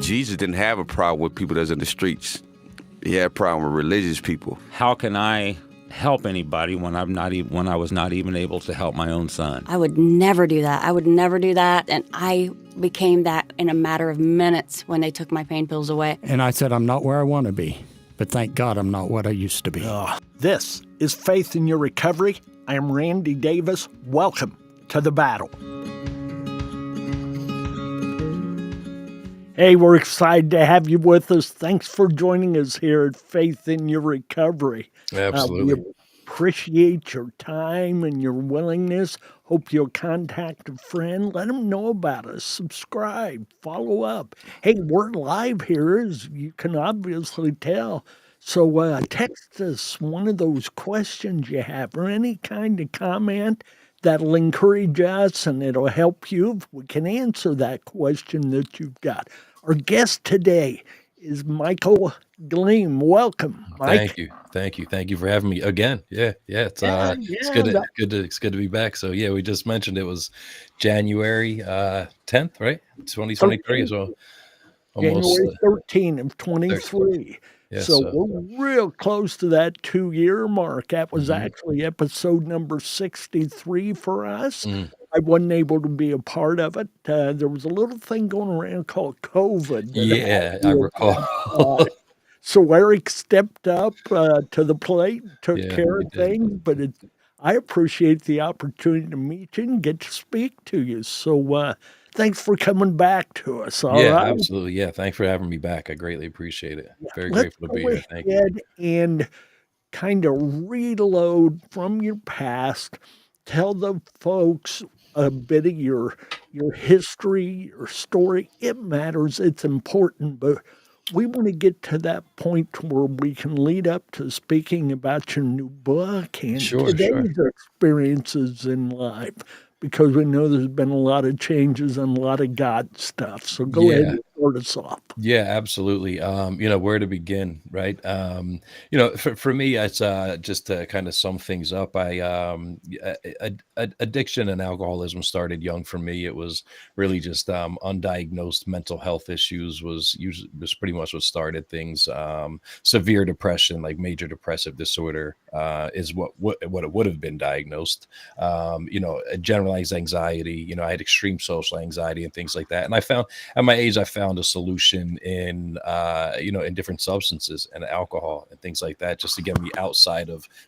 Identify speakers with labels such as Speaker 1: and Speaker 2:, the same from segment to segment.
Speaker 1: Jesus didn't have a problem with people that's in the streets. He had a problem with religious people.
Speaker 2: How can I help anybody when when I was not even able to help my own son?
Speaker 3: I would never do that. I would never do that. And I became that in a matter of minutes when they took my pain pills away.
Speaker 4: And I said, I'm not where I want to be, but thank God I'm not what I used to be.
Speaker 5: This is Faith in Your Recovery. I am Randy Davis. Welcome to the battle. Hey, we're excited to have you with us. Thanks for joining us here at Faith in Your Recovery.
Speaker 6: Absolutely.
Speaker 5: We appreciate your time and your willingness. Hope you'll contact a friend. Let them know about us. Subscribe. Follow up. Hey, we're live here, as you can obviously tell. So text us one of those questions you have or any kind of comment. That'll encourage us and it'll help you if we can answer that question that you've got. Our guest today is Michael Gliem. Welcome, Mike.
Speaker 6: Thank you for having me again. It's good to be back. So we just mentioned it was January 10th, right? 2023 as well.
Speaker 5: January 13th of 23.
Speaker 6: Yeah,
Speaker 5: so we're real close to that 2-year mark. That was actually episode number 63 for us. I wasn't able to be a part of it. There was a little thing going around called COVID.
Speaker 6: I recall.
Speaker 5: So Eric stepped up to the plate, took care of things, but I appreciate the opportunity to meet you and get to speak to you. So thanks for coming back to us. All right?
Speaker 6: Absolutely. Yeah, thanks for having me back. I greatly appreciate it. Very grateful to be here. Thank you.
Speaker 5: And kind of reload from your past. Tell the folks a bit of your history, your story. It matters. It's important, but we want to get to that point where we can lead up to speaking about your new book and today's experiences in life, because we know there's been a lot of changes and a lot of God stuff. So go ahead and start us off.
Speaker 6: Yeah, absolutely. Where to begin, right? For me, it's just to kind of sum things up. Addiction and alcoholism started young for me. It was really just undiagnosed mental health issues was pretty much what started things. Severe depression, like major depressive disorder, is what it would have been diagnosed. Generalized anxiety. I had extreme social anxiety and things like that. And I found at my age, I found a solution in different substances and alcohol and things like that, just to get me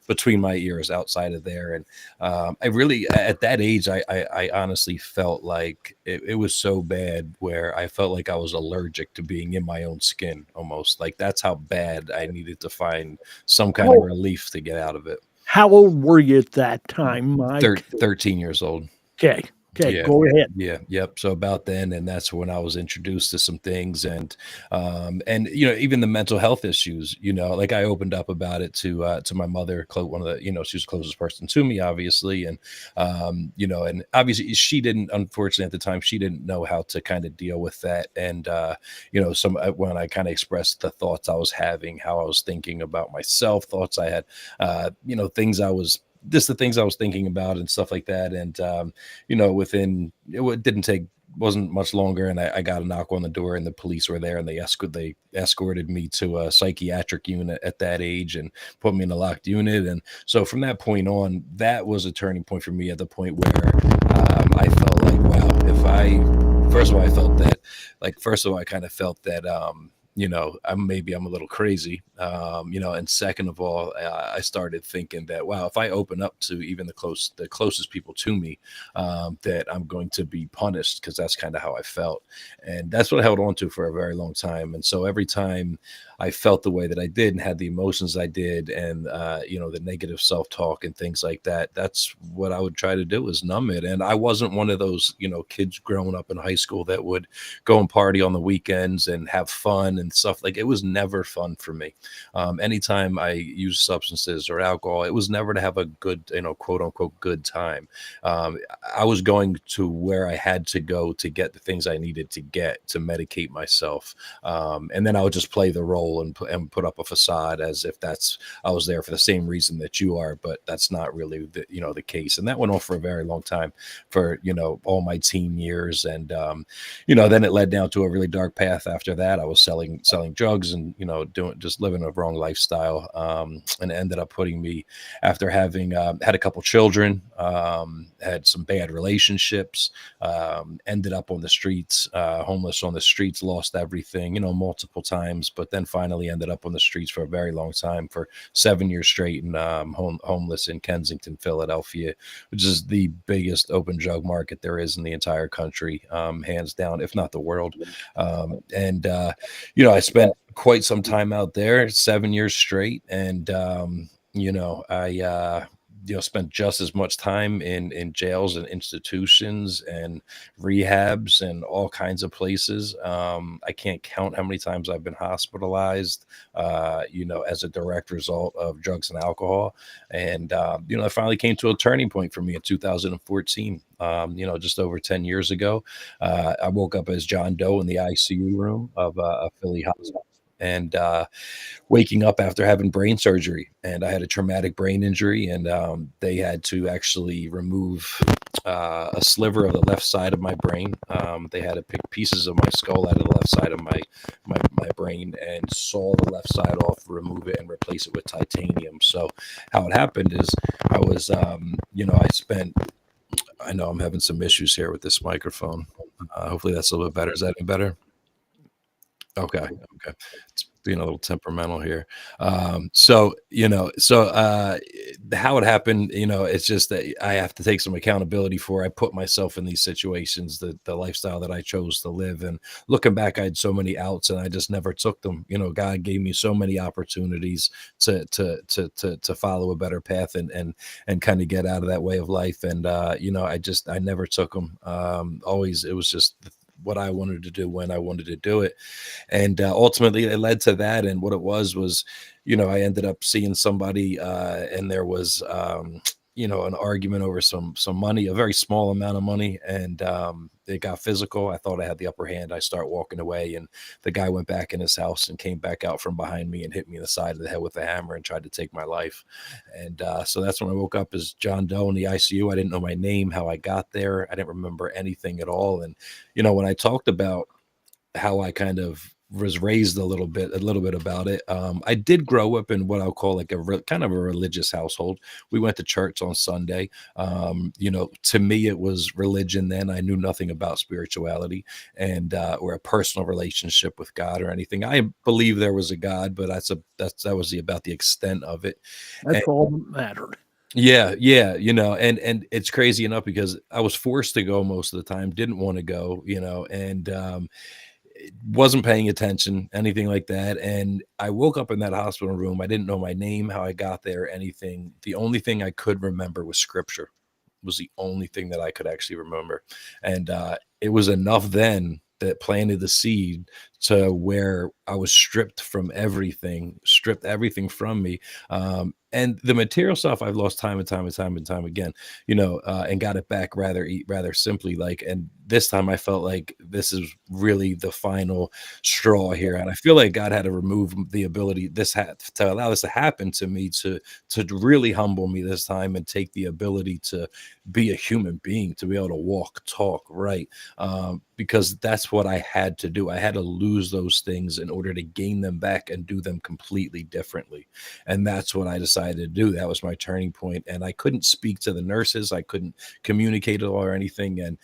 Speaker 6: between my ears, outside of there. And I really, at that age, I honestly felt like it was so bad where I felt like I was allergic to being in my own skin, almost. Like that's how bad I needed to find some kind of relief to get out of it.
Speaker 5: How old were you at that time, Mike?
Speaker 6: 13 years old.
Speaker 5: Okay, go ahead.
Speaker 6: Yep. So about then, and that's when I was introduced to some things, and even the mental health issues. Like I opened up about it to my mother, one of the, she was the closest person to me, obviously, and and obviously she didn't, unfortunately at the time, she didn't know how to kind of deal with that, and when I kind of expressed the thoughts I was having, how I was thinking about myself, thoughts I had, the things I was thinking about and stuff like that. And, wasn't much longer. And I got a knock on the door and the police were there and they escorted me to a psychiatric unit at that age and put me in a locked unit. And so from that point on, that was a turning point for me, at the point where I felt like, wow, first of all, I kind of felt that, maybe I'm a little crazy, and second of all, I started thinking that, wow, if I open up to even the closest people to me, that I'm going to be punished, because that's kind of how I felt. And that's what I held on to for a very long time. And so every time I felt the way that I did and had the emotions I did, and, the negative self-talk and things like that, that's what I would try to do, is numb it. And I wasn't one of those, kids growing up in high school that would go and party on the weekends and have fun and stuff. Like, it was never fun for me. Anytime I used substances or alcohol, it was never to have a good, quote unquote, good time. I was going to where I had to go to get the things I needed to get to medicate myself. And then I would just play the role and put up a facade as if I was there for the same reason that you are, but that's not really the case. And that went on for a very long time, for, all my teen years. And, then it led down to a really dark path. After that, I was selling drugs and, just living a wrong lifestyle. And it ended up putting me, after having had a couple children, had some bad relationships, ended up on the streets, homeless on the streets, lost everything, multiple times, but then finally ended up on the streets for a very long time, for 7 years straight, and homeless in Kensington, Philadelphia, which is the biggest open drug market there is in the entire country, hands down, if not the world. I spent quite some time out there, 7 years straight. And, I spent just as much time in jails and institutions and rehabs and all kinds of places. I can't count how many times I've been hospitalized, as a direct result of drugs and alcohol. And, I finally came to a turning point for me in 2014. Just over 10 years ago, I woke up as John Doe in the ICU room of a Philly hospital. And waking up after having brain surgery, and I had a traumatic brain injury, and they had to actually remove a sliver of the left side of my brain. They had to pick pieces of my skull out of the left side of my brain and saw the left side off, remove it, and replace it with titanium. So how it happened is I was, I know I'm having some issues here with this microphone. Hopefully that's a little bit better. Is that any better? Okay. It's being a little temperamental here. So how it happened, it's just that I have to take some accountability for. I put myself in these situations, the lifestyle that I chose to live. And looking back, I had so many outs and I just never took them. God gave me so many opportunities to follow a better path and kind of get out of that way of life. And, I never took them. Always, it was just what I wanted to do when I wanted to do it. And ultimately it led to that. And what it was, I ended up seeing somebody and there was, an argument over some money, a very small amount of money. And it got physical. I thought I had the upper hand. I start walking away, and the guy went back in his house and came back out from behind me and hit me in the side of the head with a hammer and tried to take my life. And so that's when I woke up as John Doe in the ICU. I didn't know my name, how I got there. I didn't remember anything at all. And, when I talked about how I kind of was raised a little bit about it. I did grow up in what I'll call like kind of a religious household. We went to church on Sunday. To me, it was religion then. I knew nothing about spirituality and or a personal relationship with God or anything. I believe there was a God, but that was about the extent of it.
Speaker 5: That's all that mattered.
Speaker 6: Yeah. And it's crazy enough because I was forced to go most of the time, didn't want to go, and wasn't paying attention, anything like that. And I woke up in that hospital room. I didn't know my name, how I got there, anything. The only thing I could remember was scripture. Was the only thing that I could actually remember. And it was enough then that planted the seed to where I was stripped everything from me. And the material stuff I've lost time and time again, and got it back rather simply. And this time I felt like this is really the final straw here. And I feel like God had to remove the ability to allow this to happen to me, to really humble me this time and take the ability to be a human being, to be able to walk, talk, write, because that's what I had to do. I had to lose those things in order to gain them back and do them completely differently. And that's what I decided to do. That was my turning point. And I couldn't speak to the nurses. I couldn't communicate at all or anything. And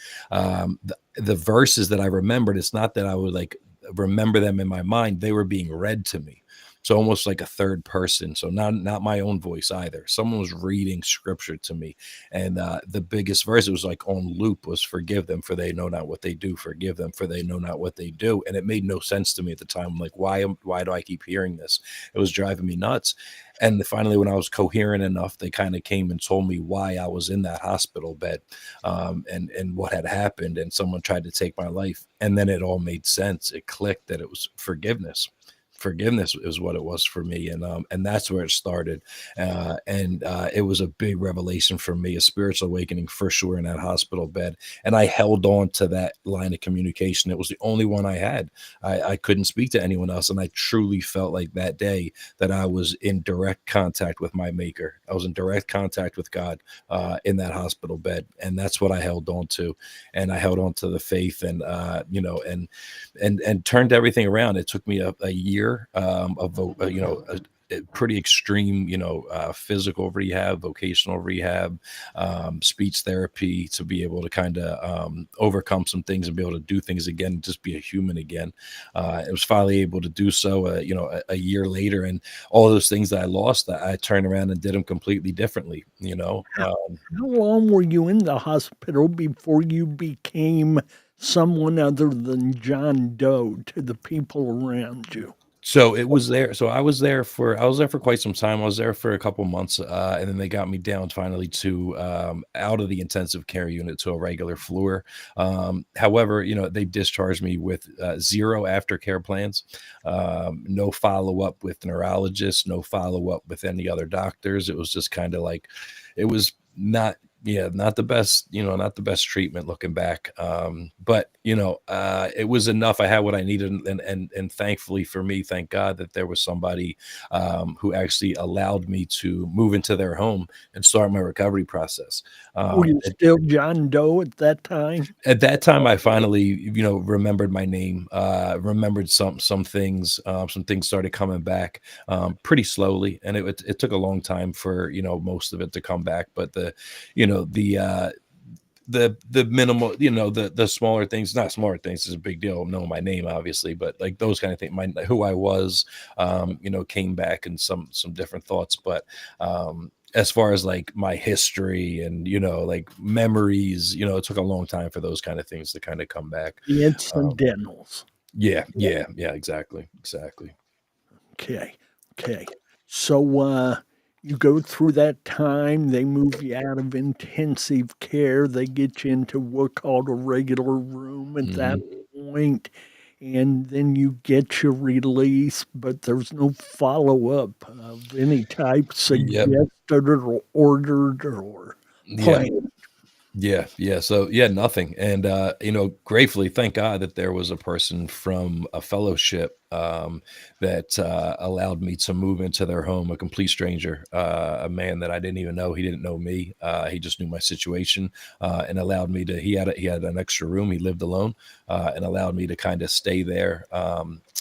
Speaker 6: the verses that I remembered, it's not that I would remember them in my mind. They were being read to me. So almost like a third person. So not my own voice either. Someone was reading scripture to me. And the biggest verse, it was like on loop, was forgive them for they know not what they do. Forgive them for they know not what they do. And it made no sense to me at the time. I'm like, why do I keep hearing this? It was driving me nuts. And finally, when I was coherent enough, they kind of came and told me why I was in that hospital bed, and what had happened. And someone tried to take my life. And then it all made sense. It clicked that it was forgiveness. Forgiveness is what it was for me, and that's where it started. And it was a big revelation for me, a spiritual awakening for sure in that hospital bed. And I held on to that line of communication. It was the only one I had. I couldn't speak to anyone else, and I truly felt like that day that I was in direct contact with my Maker. I was in direct contact with God in that hospital bed, and that's what I held on to. And I held on to the faith, and and turned everything around. It took me a year of a pretty extreme, physical rehab, vocational rehab, speech therapy, to be able to kind of overcome some things and be able to do things again, and just be a human again. It was finally able to do so, a year later, and all those things that I lost, I turned around and did them completely differently.
Speaker 5: How long were you in the hospital before you became someone other than John Doe to the people around you?
Speaker 6: So it was there. So I was there for quite some time. I was there for a couple months, and then they got me down finally to out of the intensive care unit to a regular floor. However, they discharged me with 0 aftercare plans, no follow up with neurologists, no follow up with any other doctors. It was just kind of like, it was not the best, not the best treatment looking back. But it was enough. I had what I needed, and thankfully for me, thank God that there was somebody who actually allowed me to move into their home and start my recovery process.
Speaker 5: Were you still John Doe at that time?
Speaker 6: At that time, I finally, remembered my name, remembered some things. Some things started coming back pretty slowly, and it took a long time for most of it to come back. But the minimal, the smaller things, not smaller things, is a big deal. Knowing my name, obviously, but like those kind of things, who I was, came back, and some different thoughts. But as far as like my history and like memories, it took a long time for those kind of things to kind of come back.
Speaker 5: The incidentals.
Speaker 6: Yeah, exactly.
Speaker 5: Okay. So you go through that time, they move you out of intensive care, they get you into what's called a regular room at that point, and then you get your release, but there's no follow-up of any type
Speaker 6: Yep.
Speaker 5: suggested or ordered or
Speaker 6: Yeah.
Speaker 5: planned.
Speaker 6: Yeah. So yeah, nothing. And gratefully, thank God that there was a person from a fellowship that allowed me to move into their home, a complete stranger, a man that I didn't even know. He didn't know me. He just knew my situation, and allowed me to. He had an extra room. He lived alone, and allowed me to kind of stay there.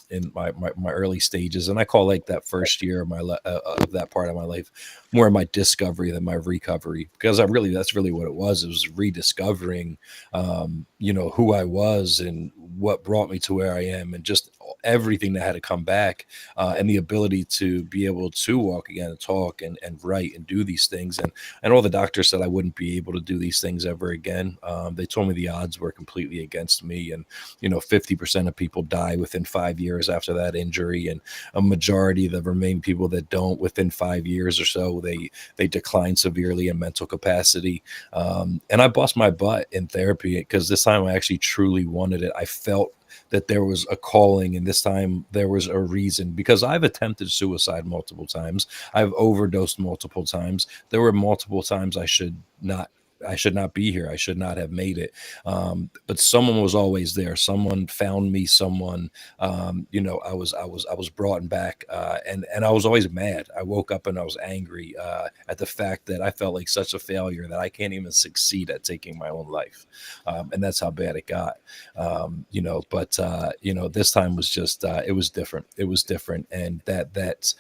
Speaker 6: In my early stages, and I call like that first year of of that part of my life more my discovery than my recovery, because that's really what it was. It was rediscovering, who I was and what brought me to where I am, and just everything that had to come back, and the ability to be able to walk again and talk and write and do these things. And all the doctors said I wouldn't be able to do these things ever again. They told me the odds were completely against me, and 50% of people die within 5 years after that injury, and a majority of the remaining people that don't, within 5 years or so, they decline severely in mental capacity. And I bust my butt in therapy, because this time I actually truly wanted it. I felt that there was a calling, and this time there was a reason, because I've attempted suicide multiple times. I've overdosed multiple times. There were multiple times I should not be here. I should not have made it. But someone was always there. Someone found me. Someone, I was brought back, and I was always mad. I woke up and I was angry at the fact that I felt like such a failure that I can't even succeed at taking my own life. And that's how bad it got. But this time was just, it was different. It was different. And that's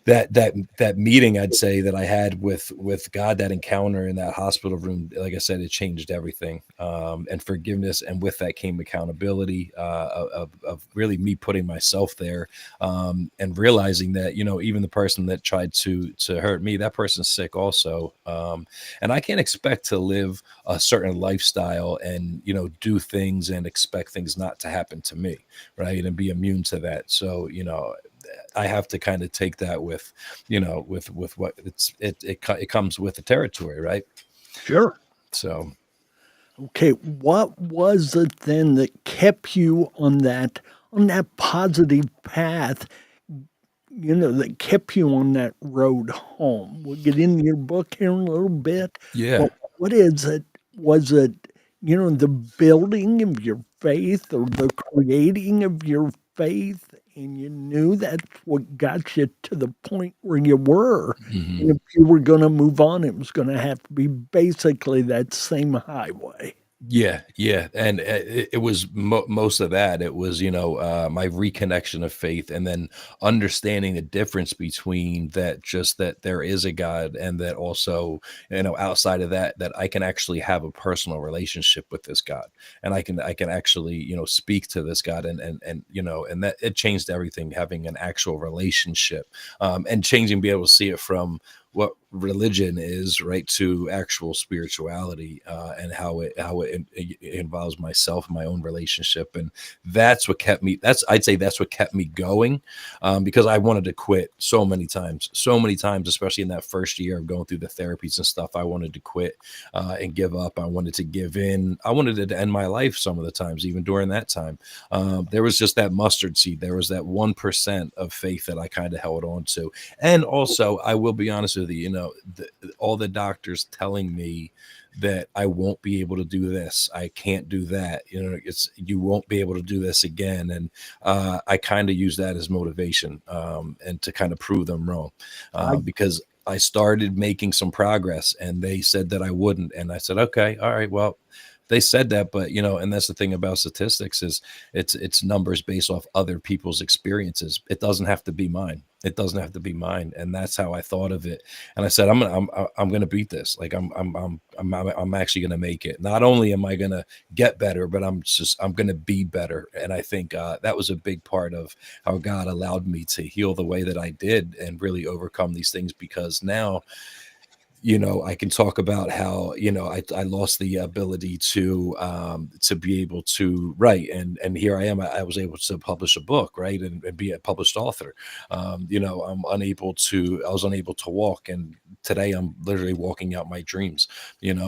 Speaker 6: that meeting, I'd say, that I had with God, that encounter in that hospital room, like I said, it changed everything. And forgiveness, and with that came accountability, of really me putting myself there, and realizing that, even the person that tried to hurt me, that person's sick also, and I can't expect to live a certain lifestyle and do things and expect things not to happen to me, right, and be immune to that. So I have to kind of take that with what it comes with the territory, right?
Speaker 5: Sure.
Speaker 6: So,
Speaker 5: Okay, what was it then that kept you on that positive path? That kept you on that road home. We'll get into your book here in a little bit.
Speaker 6: yeah.
Speaker 5: But what is it? Was it the building of your faith or the creating of your faith? And you knew that's what got you to the point where you were.
Speaker 6: Mhm.
Speaker 5: And if you were going to move on, it was going to have to be basically that same highway.
Speaker 6: Yeah, and it was most of that. It was my reconnection of faith, and then understanding the difference between that, just that there is a God, and that also outside of that I can actually have a personal relationship with this God, and I can actually speak to this God, and that it changed everything, having an actual relationship, and changing, be able to see it from what religion is, right, to actual spirituality, and how it involves myself and my own relationship. And that's what kept me, I'd say that's what kept me going, because I wanted to quit so many times, especially in that first year of going through the therapies and stuff. I wanted to quit, and give up. I wanted to give in. I wanted to end my life some of the times, even during that time. There was just that mustard seed. There was that 1% of faith that I kind of held on to. And also, I will be honest with you, all the doctors telling me that I won't be able to do this, I can't do that, you won't be able to do this again. And I kind of use that as motivation, and to kind of prove them wrong, because I started making some progress, and they said that I wouldn't. And I said, okay, all right, well, they said that, but and that's the thing about statistics, is it's numbers based off other people's experiences. It doesn't have to be mine. And that's how I thought of it. And I said, I'm gonna beat this. Like I'm actually gonna make it. Not only am I gonna get better, but I'm gonna be better. And I think that was a big part of how God allowed me to heal the way that I did, and really overcome these things, because now I can talk about how, I lost the ability to be able to write, and here I am. I was able to publish a book, right, and be a published author. I was unable to walk, and today I'm literally walking out my dreams. And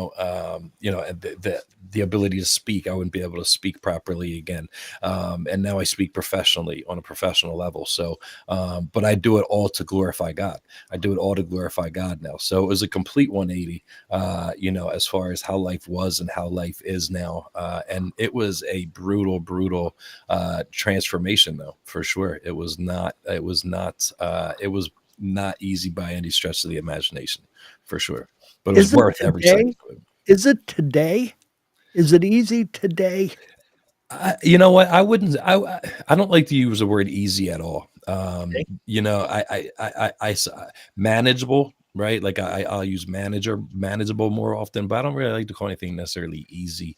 Speaker 6: the ability to speak, I wouldn't be able to speak properly again, and now I speak professionally on a professional level. So, but I do it all to glorify God. Now. So it was a complete 180, as far as how life was and how life is now. And it was a brutal transformation, though, for sure. It was not easy by any stretch of the imagination, for sure. But it was worth every second.
Speaker 5: Is it today? Is it easy today?
Speaker 6: You know what? I wouldn't. I don't like to use the word easy at all.
Speaker 5: Okay.
Speaker 6: I manageable, right? Like I'll use manageable more often, but I don't really like to call anything necessarily easy.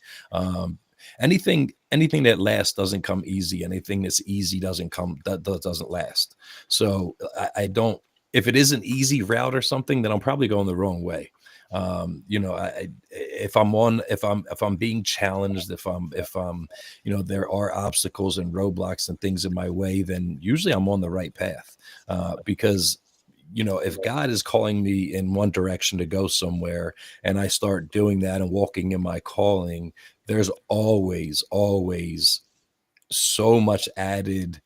Speaker 6: Anything that lasts doesn't come easy. Anything that's easy doesn't last. So I don't. If it is an easy route or something, then I'm probably going the wrong way. If I'm being challenged, if I'm there are obstacles and roadblocks and things in my way, then usually I'm on the right path, because if God is calling me in one direction to go somewhere, and I start doing that and walking in my calling, there's always so much added,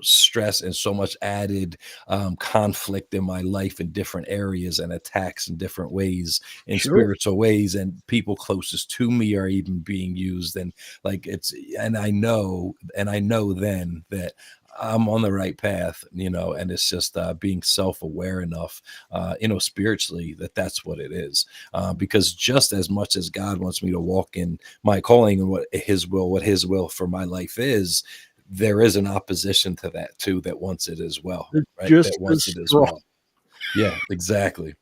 Speaker 6: stress, and so much added conflict in my life in different areas, and attacks in different ways, in spiritual ways, and people closest to me are even being used. And and I know then that I'm on the right path, and it's just being self-aware enough, spiritually, that's what it is. Because just as much as God wants me to walk in my calling and what his will for my life is, there is an opposition to that too, that wants it as well, right?
Speaker 5: Just
Speaker 6: That wants it as well. Yeah, exactly.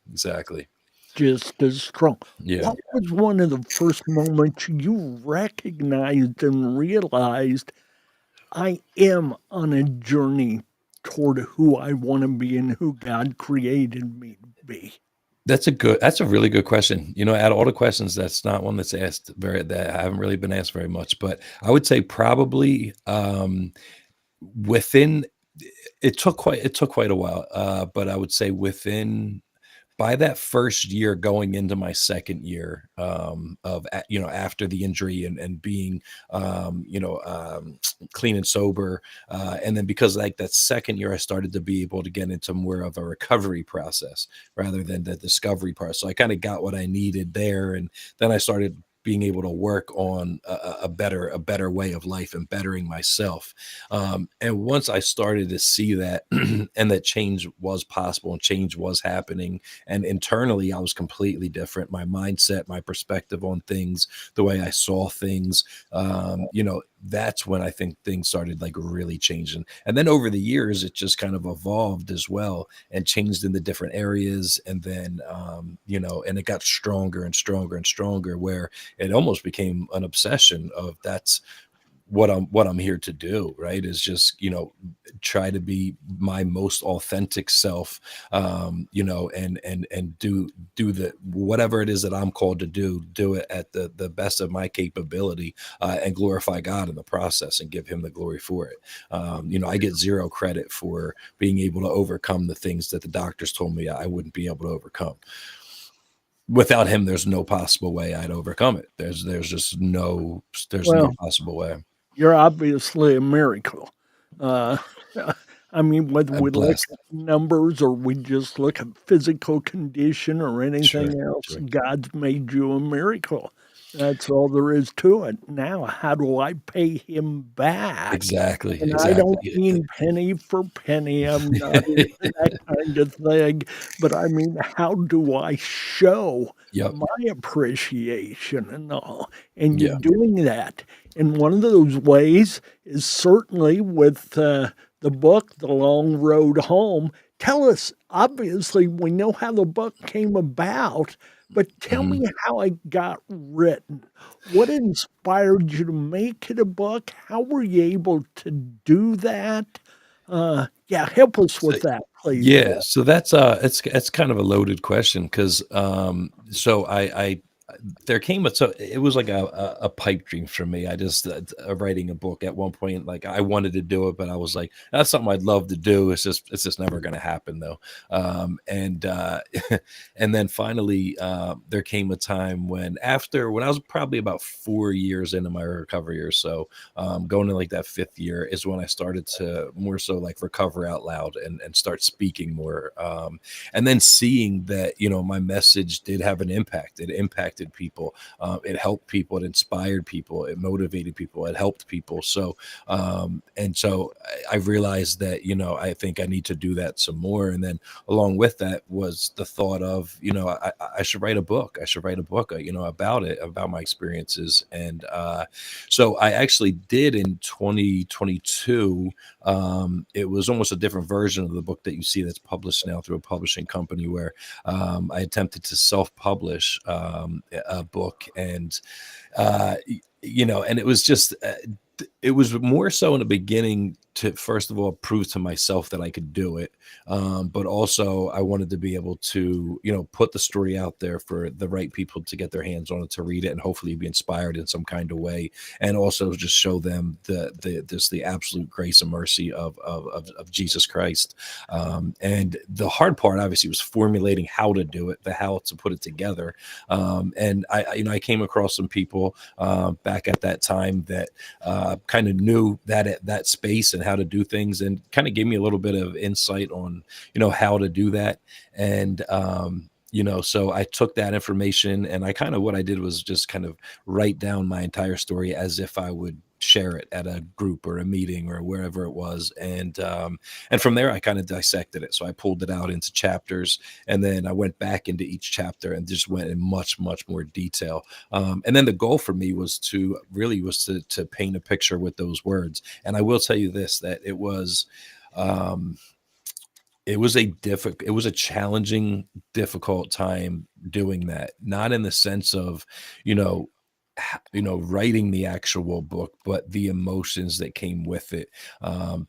Speaker 5: Just as strong.
Speaker 6: Yeah.
Speaker 5: What was one of the first moments you recognized and realized I am on a journey toward who I want to be and who God created me to be?
Speaker 6: That's a really good question. Out of all the questions, that's not one that's asked that I haven't really been asked very much, but I would say probably within it took quite a while, but I would say within by that first year going into my second year after the injury and being clean and sober, and then because like that second year I started to be able to get into more of a recovery process rather than the discovery part, so I kind of got what I needed there, and then I started being able to work on a better way of life and bettering myself. And once I started to see that and that change was possible and change was happening, and internally I was completely different, my mindset, my perspective on things, the way I saw things, that's when I think things started like really changing. And then over the years it just kind of evolved as well and changed in the different areas, and then and it got stronger and stronger and stronger, where it almost became an obsession of that's what I'm here to do, right? Is just, try to be my most authentic self, and do the whatever it is that I'm called to do it at the best of my capability, and glorify God in the process and give him the glory for it. I get zero credit for being able to overcome the things that the doctors told me I wouldn't be able to overcome. Without him, there's no possible way I'd overcome it. There's just no
Speaker 5: Well,
Speaker 6: possible way.
Speaker 5: you're obviously a miracle. Uh, I mean, whether
Speaker 6: I'm
Speaker 5: we look
Speaker 6: blessed.
Speaker 5: at numbers or we just look at physical condition or
Speaker 6: Sure,
Speaker 5: anything else,
Speaker 6: sure.
Speaker 5: God's made you a miracle. That's all there is to it. Now, how do I pay him back?
Speaker 6: Exactly,
Speaker 5: And I
Speaker 6: exactly.
Speaker 5: don't mean penny for penny. I'm not into that kind of thing. But I mean, how do I show
Speaker 6: Yep.
Speaker 5: my appreciation and all? And you're
Speaker 6: Yeah.
Speaker 5: doing that. And one of those ways is certainly with the book, The Long Road Home. Tell us, obviously, we know how the book came about, but tell
Speaker 6: Mhm.
Speaker 5: me how it got written. What inspired you to make it a book? How were you able to do that? Yeah, help us
Speaker 6: So
Speaker 5: with that, please,
Speaker 6: yeah,
Speaker 5: Bill.
Speaker 6: so that's it's kind of a loaded question because so I there came a so it was like a pipe dream for me. I just writing a book at one point, like I wanted to do it, but I was like, that's something I'd love to do. It's just never going to happen though. And and then finally, there came a time when I was probably about 4 years into my recovery or so, going to like that fifth year is when I started to more so like recover out loud and start speaking more. And then seeing that, my message did have an impact. It impacted people. It helped people. It inspired people. It motivated people. It helped people. So I realized that, I think I need to do that some more. And then along with that was the thought of, I should write a book. I should write a book, about it, about my experiences. And so I actually did in 2022. It was almost a different version of the book that you see that's published now through a publishing company, where I attempted to self-publish a book, and and it was just it was more so in the beginning to first of all prove to myself that I could do it, but also I wanted to be able to put the story out there for the right people to get their hands on it, to read it, and hopefully be inspired in some kind of way, and also just show them the absolute grace and mercy of Jesus Christ. And the hard part obviously was formulating how to do it, how to put it together. And I came across some people back at that time that kind of knew that space and how to do things, and kind of gave me a little bit of insight on how to do that. And so I took that information, and what I did was just kind of write down my entire story as if I would share it at a group or a meeting or wherever it was. And from there I kind of dissected it. So I pulled it out into chapters, and then I went back into each chapter and just went in much, much more detail. And then the goal for me was to paint a picture with those words. And I will tell you this, that it was, It was it was a challenging, difficult time doing that. Not in the sense of, you know, writing the actual book, but the emotions that came with it.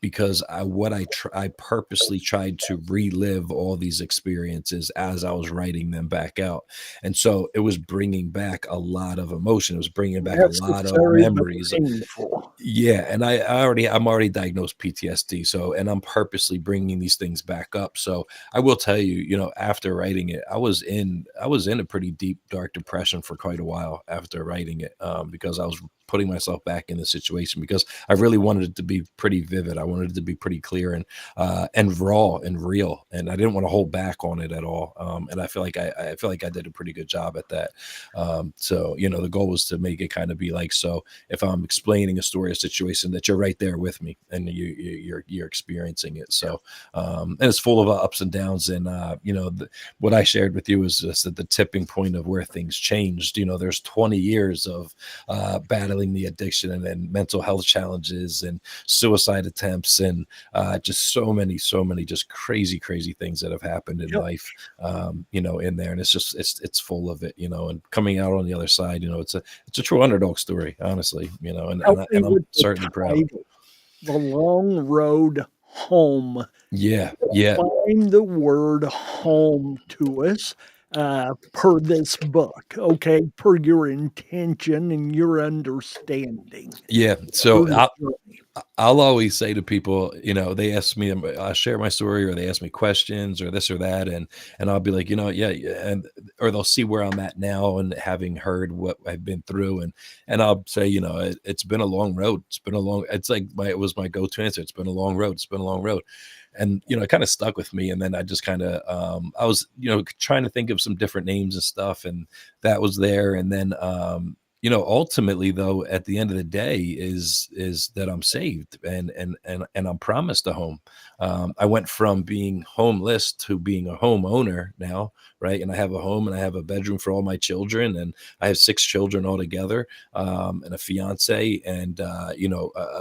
Speaker 6: Because I purposely tried to relive all these experiences as I was writing them back out, and so it was bringing back a lot of emotion. It was bringing back a lot of
Speaker 5: Necessary but
Speaker 6: memories.
Speaker 5: painful.
Speaker 6: Yeah, and I'm already diagnosed PTSD, so and I'm purposely bringing these things back up. So I will tell you, after writing it, I was in a pretty deep, dark depression for quite a while after writing it, because I was putting myself back in the situation because I really wanted it to be pretty vivid. I wanted it to be pretty clear and raw and real, and I didn't want to hold back on it at all. And I feel like I feel like I did a pretty good job at that. So the goal was to make it kind of be like, so if I'm explaining a story, a situation, that you're right there with me and you're experiencing it. So and it's full of ups and downs. And what I shared with you is just at the tipping point of where things changed. There's 20 years of battling the addiction and then mental health challenges and suicide attempts and just so many just crazy things that have happened in life, in there. And it's full of it, and coming out on the other side, it's a true underdog story, honestly, and
Speaker 5: Help me
Speaker 6: I'm
Speaker 5: with the
Speaker 6: certainly proud.
Speaker 5: title, The Long Road Home.
Speaker 6: Yeah.
Speaker 5: Define the word home to us per this book, okay? Per your intention and your understanding.
Speaker 6: Yeah. So
Speaker 5: Your journey.
Speaker 6: I'll always say to people, they ask me, I share my story, or they ask me questions or this or that. And I'll be like, yeah. Or they'll see where I'm at now and having heard what I've been through. And I'll say, it's been a long road. It's like it was my go-to answer. It's been a long road. It's been a long road. And, it kind of stuck with me. And then I just kind of, I was, trying to think of some different names and stuff, and that was there. And then, ultimately though, at the end of the day is that I'm saved and I'm promised a home. I went from being homeless to being a homeowner now, right? And I have a home and I have a bedroom for all my children, and I have 6 children altogether, and a fiance, and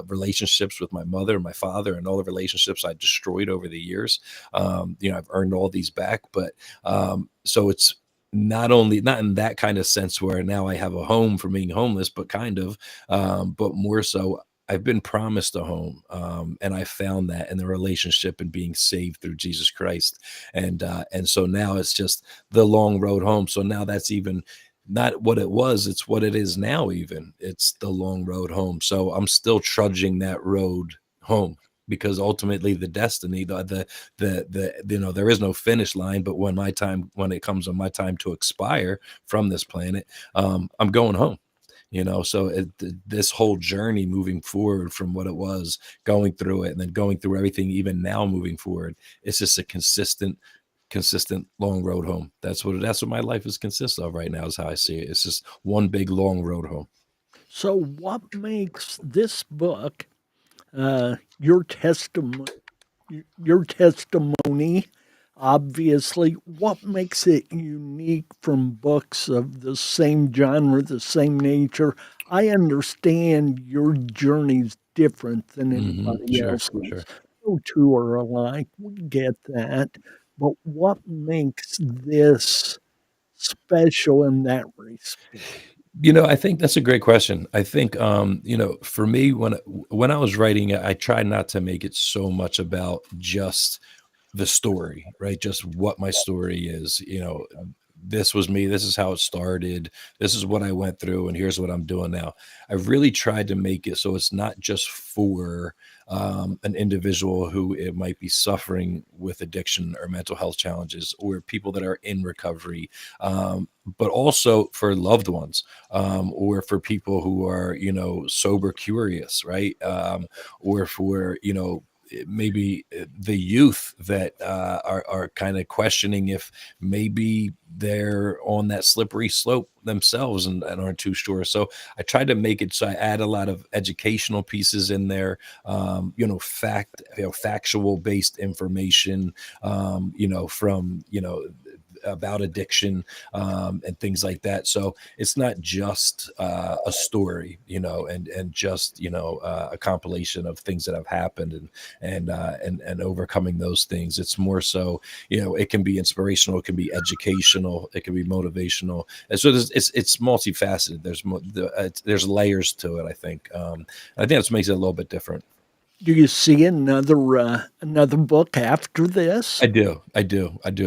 Speaker 6: relationships with my mother and my father, and all the relationships I destroyed over the years. I've earned all these back, but so it's not in that kind of sense where now I have a home from being homeless, but kind of, but more so I've been promised a home, and I found that in the relationship and being saved through Jesus Christ, and so now it's just the long road home. So now that's even not what it was; it's what it is now. Even it's the long road home. So I'm still trudging that road home, because ultimately the destiny, the there is no finish line. But when it comes on my time to expire from this planet, I'm going home. So this whole journey moving forward from what it was, going through it, and then going through everything, even now moving forward, it's just a consistent long road home. That's what my life is consists of right now, is how I see it. It's just one big long road home.
Speaker 5: So, what makes this book your testimony? Your testimony, obviously, what makes it unique from books of the same genre, the same nature? I understand your journey's different than anybody
Speaker 6: Sure.
Speaker 5: else's. No two are alike. We get that. But what makes this special in that respect?
Speaker 6: I think that's a great question. I think, for me, when I was writing it, I tried not to make it so much about just the story, right? Just what my story is. This was me. This is how it started. This is what I went through, and here's what I'm doing now. I really tried to make it so it's not just for an individual who it might be suffering with addiction or mental health challenges, or people that are in recovery, but also for loved ones, or for people who are, sober curious, right? Or for, maybe the youth that are kind of questioning if maybe they're on that slippery slope themselves and aren't too sure. So I tried to make it so I add a lot of educational pieces in there, factual based information, from about addiction and things like that. So it's not just a story, and just a compilation of things that have happened and overcoming those things. It's more so, it can be inspirational, it can be educational, it can be motivational, and so it's multifaceted. There's layers to it. I think that makes it a little bit different.
Speaker 5: Do you see another book after this?
Speaker 6: I do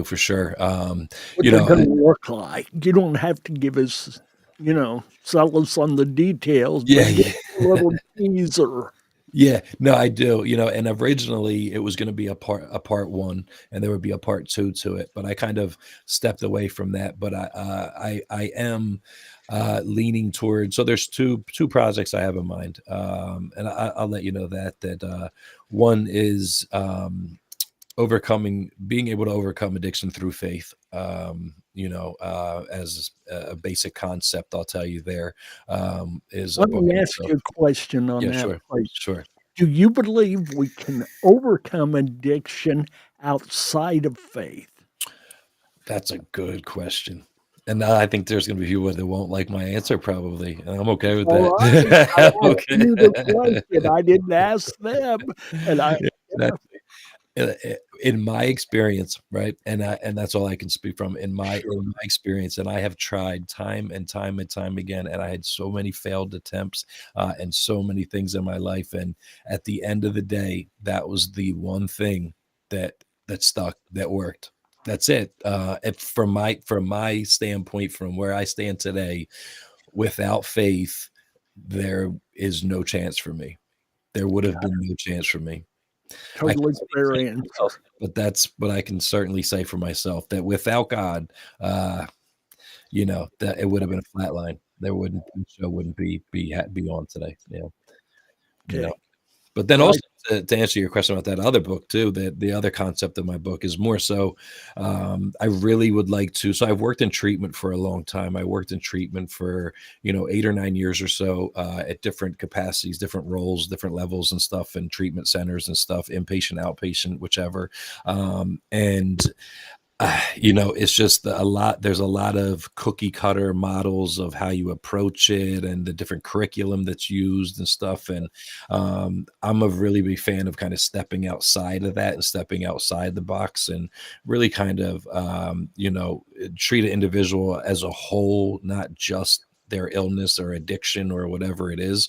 Speaker 6: for sure.
Speaker 5: What's it going to look like? You don't have to give us, sell us on the details, but
Speaker 6: Yeah,
Speaker 5: give us a little teaser.
Speaker 6: yeah, no, I do. And originally it was going to be a part one, and there would be a part two to it. But I kind of stepped away from that. But I am leaning towards. So there's two projects I have in mind, and I'll let you know that one is being able to overcome addiction through faith. As a basic concept, I'll tell you there is.
Speaker 5: Let me ask you a question on that.
Speaker 6: Sure,
Speaker 5: Place.
Speaker 6: sure.
Speaker 5: Do you believe we can overcome addiction outside of faith?
Speaker 6: That's a good question. And now I think there's going to be people that won't like my answer, probably. And I'm okay with
Speaker 5: All
Speaker 6: that.
Speaker 5: right. I asked
Speaker 6: Okay.
Speaker 5: you the question. I didn't ask them. And
Speaker 6: In my experience, right, and that's all I can speak from in my experience, and I have tried time and time and time again, and I had so many failed attempts and so many things in my life, and at the end of the day, that was the one thing that stuck, that worked. That's it. From my standpoint, from where I stand today, without faith, there is no chance for me. There would have been no chance for me.
Speaker 5: totally fair answer.
Speaker 6: But that's what I can certainly say for myself, that without God, that it would have been a flat line. The show wouldn't be on today. Yeah.
Speaker 5: Okay.
Speaker 6: But then also to answer your question about that other book too, the other concept of my book is more so, I really would like to. So I've worked in treatment for a long time. I worked in treatment for 8 or 9 years or so at different capacities, different roles, different levels and stuff, in treatment centers and stuff, inpatient, outpatient, whichever. It's just a lot. There's a lot of cookie cutter models of how you approach it and the different curriculum that's used and stuff. And I'm a really big fan of kind of stepping outside of that and stepping outside the box and really kind of, treat an individual as a whole, not just their illness or addiction or whatever it is.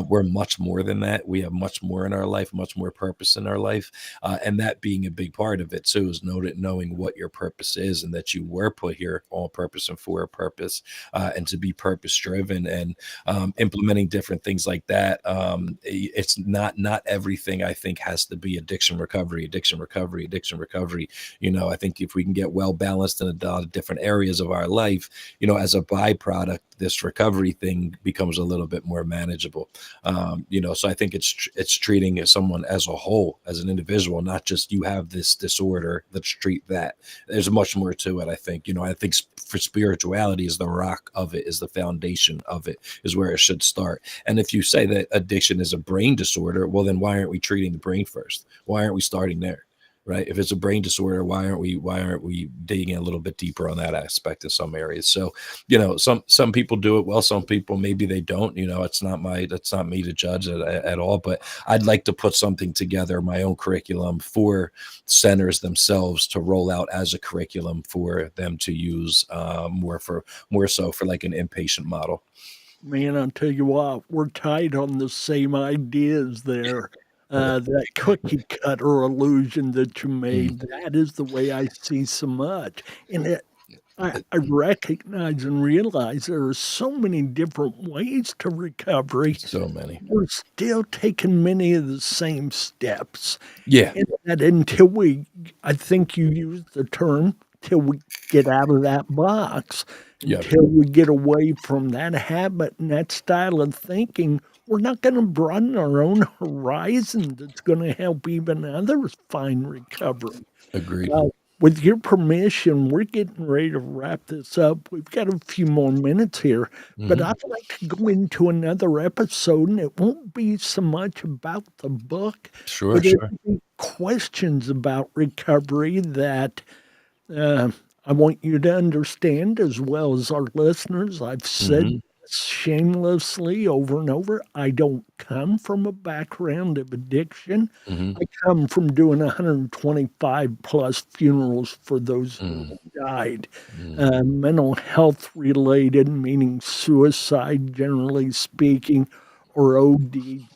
Speaker 6: We're much more than that. We have much more in our life, much more purpose in our life. And that being a big part of it too, is knowing what your purpose is, and that you were put here on purpose and for a purpose, and to be purpose driven, and implementing different things like that. It's not everything, I think, has to be addiction recovery. I think if we can get well balanced in a lot of different areas of our life, as a byproduct, this recovery thing becomes a little bit more manageable. So I think it's treating someone as a whole, as an individual, not just you have this disorder, let's treat that. There's much more to it. I think, I think for spirituality is the rock of it, is the foundation of it, is where it should start. And if you say that addiction is a brain disorder, well, then why aren't we treating the brain first? Why aren't we starting there? Right? If it's a brain disorder, why aren't we digging a little bit deeper on that aspect in some areas? So, some people do it well, some people maybe they don't. It's not me to judge at all. But I'd like to put something together, my own curriculum for centers themselves to roll out as a curriculum for them to use more so for like an inpatient model.
Speaker 5: Man, I'll tell you what, we're tight on the same ideas there. That cookie cutter illusion that you made, that is the way I see so much. And I recognize and realize there are so many different ways to recovery.
Speaker 6: So many.
Speaker 5: We're still taking many of the same steps.
Speaker 6: Yeah.
Speaker 5: And that until I think you used the term, till we get out of that box, until we get away from that habit and that style of thinking, we're not going to broaden our own horizon that's going to help even others find recovery.
Speaker 6: Agreed.
Speaker 5: With your permission, we're getting ready to wrap this up. We've got a few more minutes here, but I'd like to go into another episode, and it won't be so much about the book. But it'll be questions about recovery that I want you to understand, as well as our listeners, I've said shamelessly over and over, I don't come from a background of addiction. I come from doing 125 plus funerals for those who died, mental health related, meaning suicide, generally speaking, or OD,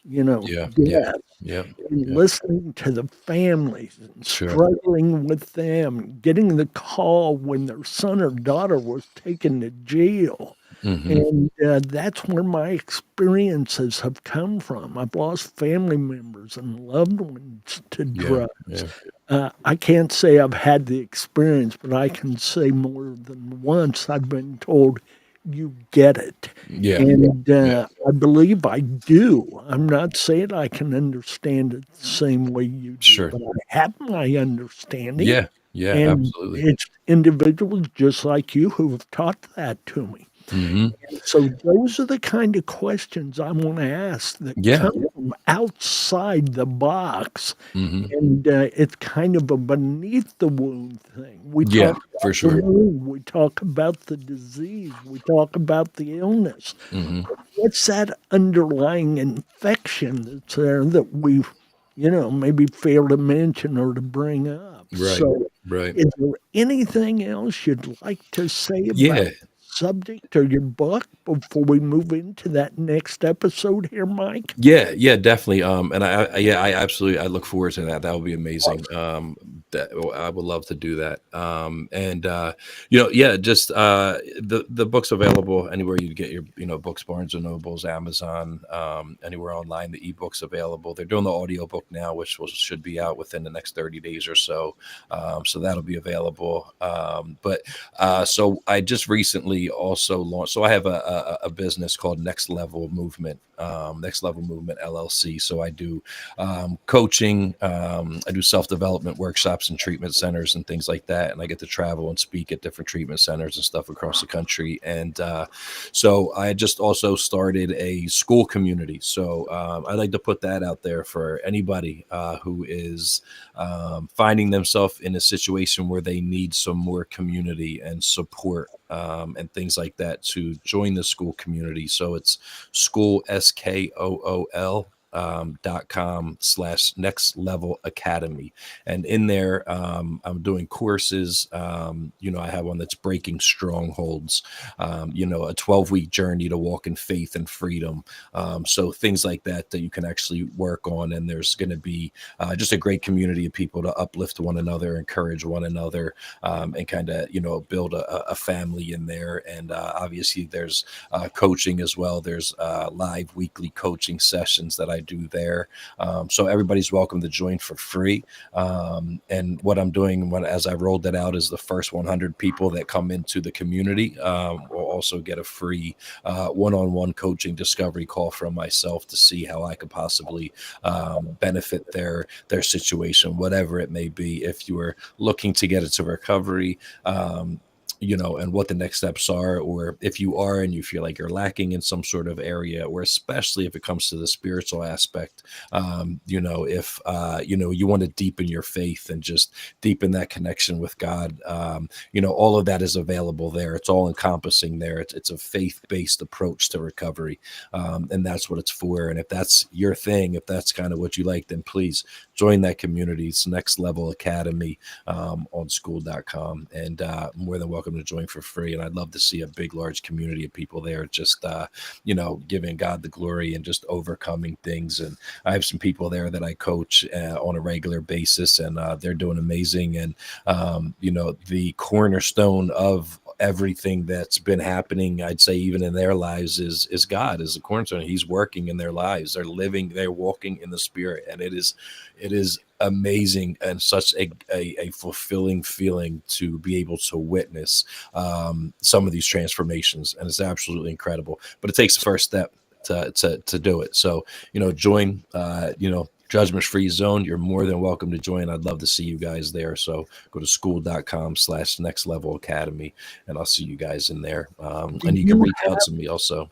Speaker 6: Yeah, yeah,
Speaker 5: death,
Speaker 6: yeah,
Speaker 5: and
Speaker 6: yeah.
Speaker 5: listening to the families and
Speaker 6: Sure.
Speaker 5: struggling with them, getting the call when their son or daughter was taken to jail. And that's where my experiences have come from. I've lost family members and loved ones to
Speaker 6: Yeah,
Speaker 5: drugs.
Speaker 6: yeah,
Speaker 5: I can't say I've had the experience, but I can say more than once I've been told, you get it.
Speaker 6: yeah,
Speaker 5: And
Speaker 6: yeah.
Speaker 5: I believe I do. I'm not saying I can understand it the same way you do,
Speaker 6: Sure.
Speaker 5: but I have my understanding.
Speaker 6: Yeah, yeah,
Speaker 5: And
Speaker 6: absolutely.
Speaker 5: it's individuals just like you who have taught that to me.
Speaker 6: Hmm.
Speaker 5: So those are the kind of questions I want to ask that
Speaker 6: Yeah.
Speaker 5: come from outside the box,
Speaker 6: Hmm.
Speaker 5: and it's kind of a beneath the wound thing. We
Speaker 6: Yeah,
Speaker 5: talk
Speaker 6: for
Speaker 5: about the
Speaker 6: sure.
Speaker 5: wound, we talk about the disease, we talk about the illness.
Speaker 6: Hmm.
Speaker 5: What's that underlying infection that's there that we've, maybe failed to mention or to bring up?
Speaker 6: Right,
Speaker 5: So,
Speaker 6: right.
Speaker 5: is there anything else you'd like to say about
Speaker 6: Yeah,
Speaker 5: the subject or your book before we move into that next episode here, Mike?
Speaker 6: yeah, yeah, definitely. And yeah, I absolutely, I look forward to that. That would be amazing. I would love to do that. And yeah, just the book's available anywhere you get your, books, Barnes and Nobles, Amazon, anywhere online. The ebook's available. They're doing the audiobook now, which should be out within the next 30 days or so. So that'll be available. So I just recently also launched. So I have a business called Next Level Movement. Next Level Movement LLC. So I do coaching, I do self-development workshops and treatment centers and things like that. And I get to travel and speak at different treatment centers and stuff across the country. And so I just also started a school community. So I'd like to put that out there for anybody who is finding themselves in a situation where they need some more community and support and things like that to join the school community. So it's school, SKOOL, .com/next level academy. And in there, I'm doing courses. I have one that's breaking strongholds, a 12-week journey to walk in faith and freedom. So things like that you can actually work on. And there's going to be just a great community of people to uplift one another, encourage one another, and kind of, build a family in there. And obviously there's coaching as well. There's live weekly coaching sessions that I do there. So everybody's welcome to join for free. And what I'm doing as I rolled that out is the first 100 people that come into the community will also get a free one-on-one coaching discovery call from myself to see how I could possibly benefit their situation, whatever it may be. If you are looking to get into recovery, and what the next steps are, or if you are and you feel like you're lacking in some sort of area, or especially if it comes to the spiritual aspect, if you want to deepen your faith and just deepen that connection with God, all of that is available there. It's all encompassing there. It's a faith-based approach to recovery, and that's what it's for. And if that's your thing, if that's kind of what you like, then please join that community. It's Next Level Academy on school.com, and more than welcome to join for free. And I'd love to see a big, large community of people there, just, giving God the glory and just overcoming things. And I have some people there that I coach on a regular basis, and they're doing amazing. And, the cornerstone of everything that's been happening, I'd say even in their lives, is God is the cornerstone. He's working in their lives. They're living, they're walking in the Spirit. And it is amazing and such a fulfilling feeling to be able to witness some of these transformations. And it's absolutely incredible, but it takes the first step to do it. So, join, judgment-free zone. You're more than welcome to join. I'd love to see you guys there. So go to school.com/next level academy, and I'll see you guys in there. And you can reach out to me also.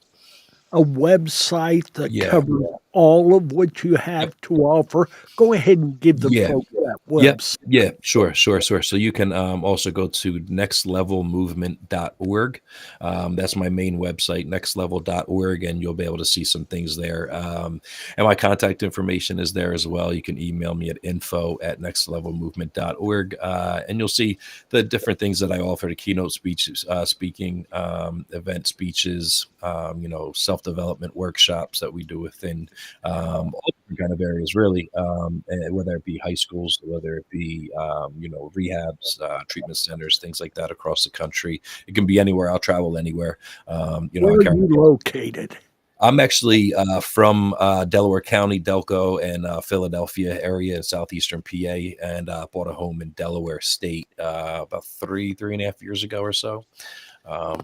Speaker 5: A website that
Speaker 6: Yeah.
Speaker 5: covers all of what you have to offer, go ahead and give the
Speaker 6: Yeah.
Speaker 5: folks that
Speaker 6: Yep.
Speaker 5: website.
Speaker 6: Yeah, sure. So you can also go to nextlevelmovement.org. That's my main website, nextlevel.org, and you'll be able to see some things there. And my contact information is there as well. You can email me at info@nextlevelmovement.org, and you'll see the different things that I offer: the keynote speeches, speaking, event speeches, self-development workshops that we do within all different kind of areas, really, and whether it be high schools, whether it be rehabs, treatment centers, things like that across the country. It can be anywhere. I'll travel anywhere.
Speaker 5: Where are you located?
Speaker 6: I'm actually from Delaware County, Delco, and Philadelphia area, southeastern PA, and bought a home in Delaware State about 3.5 years ago or so.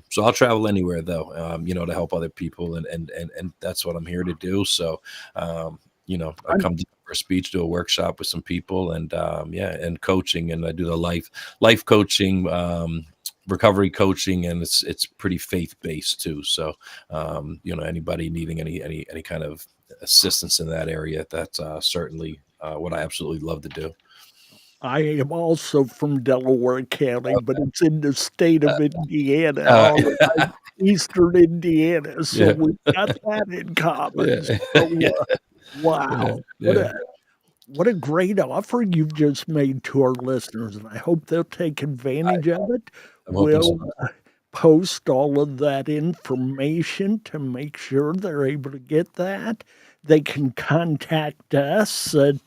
Speaker 6: So I'll travel anywhere, though, to help other people, and that's what I'm here to do. So, I come to for a speech, do a workshop with some people, and and coaching, and I do the life coaching, recovery coaching, and it's pretty faith based too. So, anybody needing any kind of assistance in that area, that's certainly what I absolutely love to do.
Speaker 5: I am also from Delaware County, but it's in the state of Indiana, all the way eastern Indiana, so
Speaker 6: Yeah.
Speaker 5: we've got that in common.
Speaker 6: Yeah.
Speaker 5: So, wow,
Speaker 6: Yeah.
Speaker 5: what a great offer you've just made to our listeners, and I hope they'll take advantage of it.
Speaker 6: I'm hoping
Speaker 5: We'll
Speaker 6: so.
Speaker 5: post all of that information to make sure they're able to get that. They can contact us at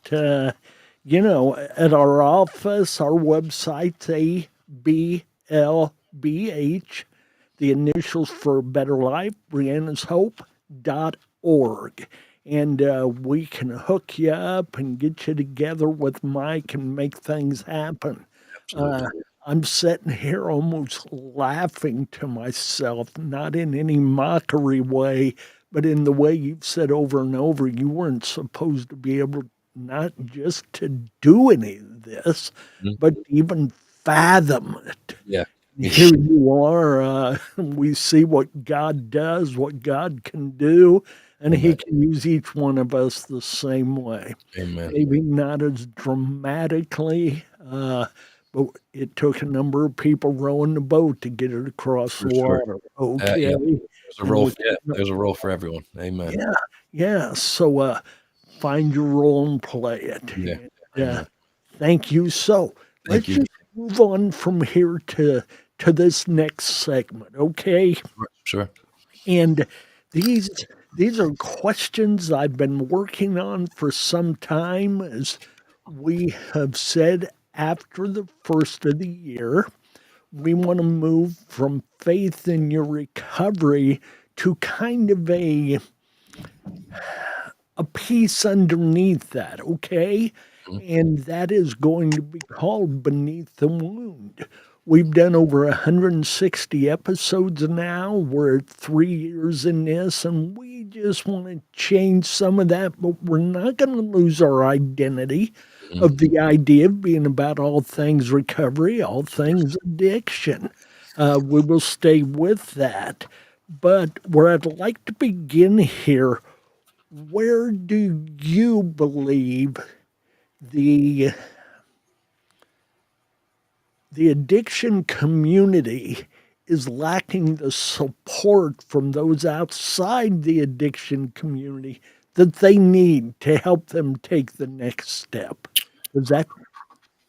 Speaker 5: at our office. Our website's ABLBH, the initials for a Better Life, Brianna's Hope.org. And we can hook you up and get you together with Mike and make things happen.
Speaker 6: Absolutely.
Speaker 5: I'm sitting here almost laughing to myself, not in any mockery way, but in the way you've said over and over, you weren't supposed to be able not just to do any of this,
Speaker 6: Mhm.
Speaker 5: but even fathom it.
Speaker 6: Yeah.
Speaker 5: Here you are. We see what God does, what God can do, and He
Speaker 6: Amen.
Speaker 5: can use each one of us the same way.
Speaker 6: Amen.
Speaker 5: Maybe not as dramatically, but it took a number of people rowing the boat to get it across
Speaker 6: For
Speaker 5: the
Speaker 6: sure.
Speaker 5: water. Okay.
Speaker 6: Yeah. There's a
Speaker 5: And
Speaker 6: role.
Speaker 5: with,
Speaker 6: Yeah. There's a role for everyone. Amen.
Speaker 5: yeah, yeah. So find your role and play it.
Speaker 6: Yeah.
Speaker 5: And,
Speaker 6: Amen.
Speaker 5: thank you. So let's
Speaker 6: Thank you.
Speaker 5: just move on from here to this next segment, okay?
Speaker 6: Sure.
Speaker 5: And these are questions I've been working on for some time. As we have said, after the first of the year, we want to move from faith in your recovery to kind of a piece underneath that, okay?
Speaker 6: Mhm.
Speaker 5: And that is going to be called Beneath the Wound. We've done over 160 episodes now. We're at 3 years in this, and we just want to change some of that, but we're not going to lose our identity
Speaker 6: Mhm.
Speaker 5: of the idea of being about all things recovery, all things addiction. We will stay with that. But where I'd like to begin here, where do you believe the addiction community is lacking the support from those outside the addiction community that they need to help them take the next step? Is that,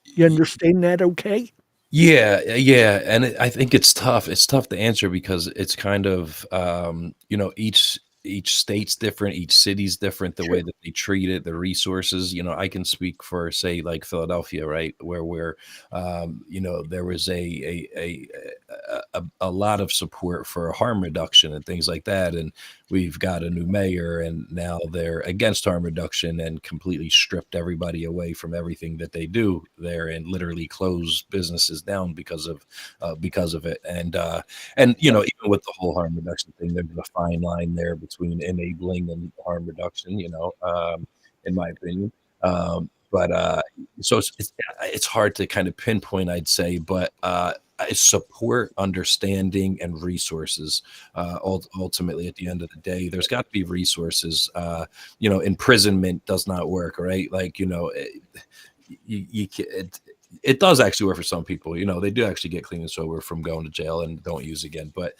Speaker 5: you understand that okay?
Speaker 6: Yeah, yeah, and I think it's tough. It's tough to answer because it's kind of each state's different, each city's different, the way that they treat it, the resources. I can speak for, say, like Philadelphia, right, where there was a lot of support for harm reduction and things like that, and we've got a new mayor, and now they're against harm reduction and completely stripped everybody away from everything that they do there, and literally closed businesses down because of it. And even with the whole harm reduction thing, there's a fine line there between enabling and harm reduction. In my opinion. But so it's hard to kind of pinpoint, I'd say, but it's support, understanding, and resources. Ultimately, at the end of the day, there's got to be resources. Imprisonment does not work, right? Like, it does actually work for some people. They do actually get clean and sober from going to jail and don't use again. But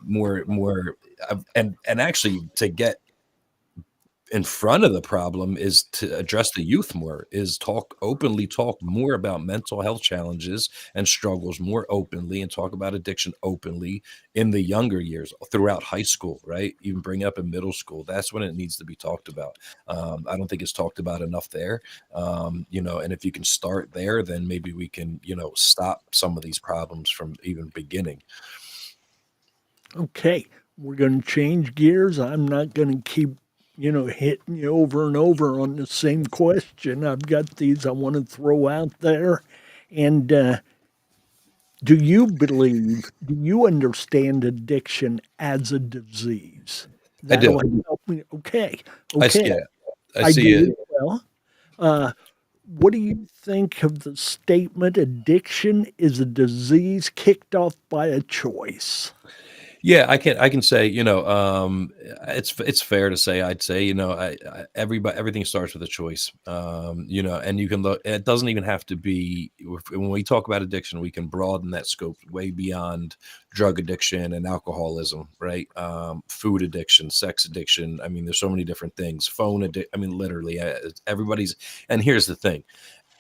Speaker 6: more, and actually to get in front of the problem is to address the youth more, is talk more about mental health challenges and struggles more openly, and talk about addiction openly in the younger years throughout high school, right? Even bring up in middle school. That's when it needs to be talked about. I don't think it's talked about enough there. And if you can start there, then maybe we can, stop some of these problems from even beginning.
Speaker 5: Okay, we're going to change gears. I'm not going to keep hitting you over and over on the same question. I've got these I want to throw out there. And do you understand addiction as a disease?
Speaker 6: I do.
Speaker 5: Help me. Okay.
Speaker 6: I see it. I see
Speaker 5: do
Speaker 6: it.
Speaker 5: as well. What do you think of the statement, addiction is a disease kicked off by a choice?
Speaker 6: Yeah, I can say, it's fair to say, I'd say, everything starts with a choice. And you can look, it doesn't even have to be, when we talk about addiction, we can broaden that scope way beyond drug addiction and alcoholism, right? Food addiction, sex addiction. I mean, there's so many different things. Phone addiction. I mean, literally everybody's, and here's the thing.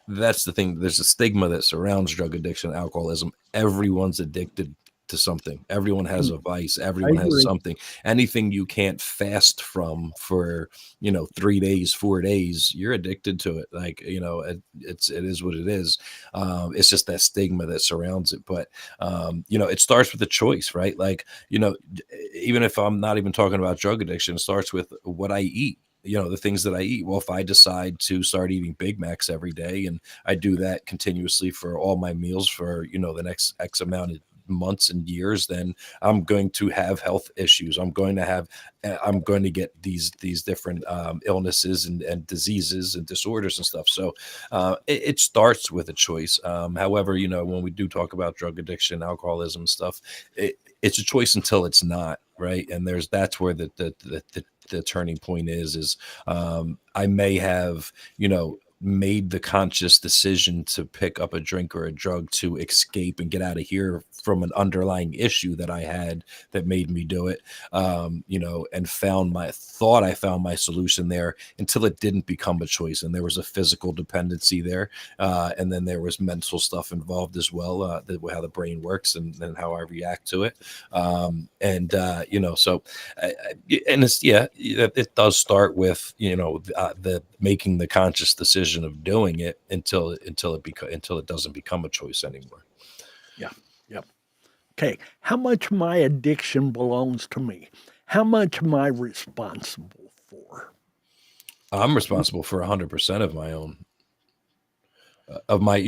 Speaker 6: That's the thing. There's a stigma that surrounds drug addiction and alcoholism. Everyone's addicted to something. Everyone has a vice. Everyone has something. Anything you can't fast from for 3 days, 4 days, you're addicted to it. Like, it is what it is. It's just that stigma that surrounds it. But it starts with a choice, right? Like, even if I'm not even talking about drug addiction, it starts with what I eat. The things that I eat. Well, if I decide to start eating Big Macs every day, and I do that continuously for all my meals for the next X amount of months and years, then I'm going to have health issues. I'm going to get these different illnesses and diseases and disorders and stuff. So it starts with a choice. However, when we do talk about drug addiction, alcoholism stuff, it's a choice until it's not, right? And that's where the turning point is I may have made the conscious decision to pick up a drink or a drug to escape and get out of here from an underlying issue that I had that made me do it, and thought I found my solution there until it didn't become a choice. And there was a physical dependency there. And then there was mental stuff involved as well, how the brain works and how I react to it. It does start with, the making the conscious decision of doing it until it doesn't become a choice anymore.
Speaker 5: Yeah. Yep. Okay. How much my addiction belongs to me? How much am I responsible for?
Speaker 6: I'm responsible for 100% of my own. Of my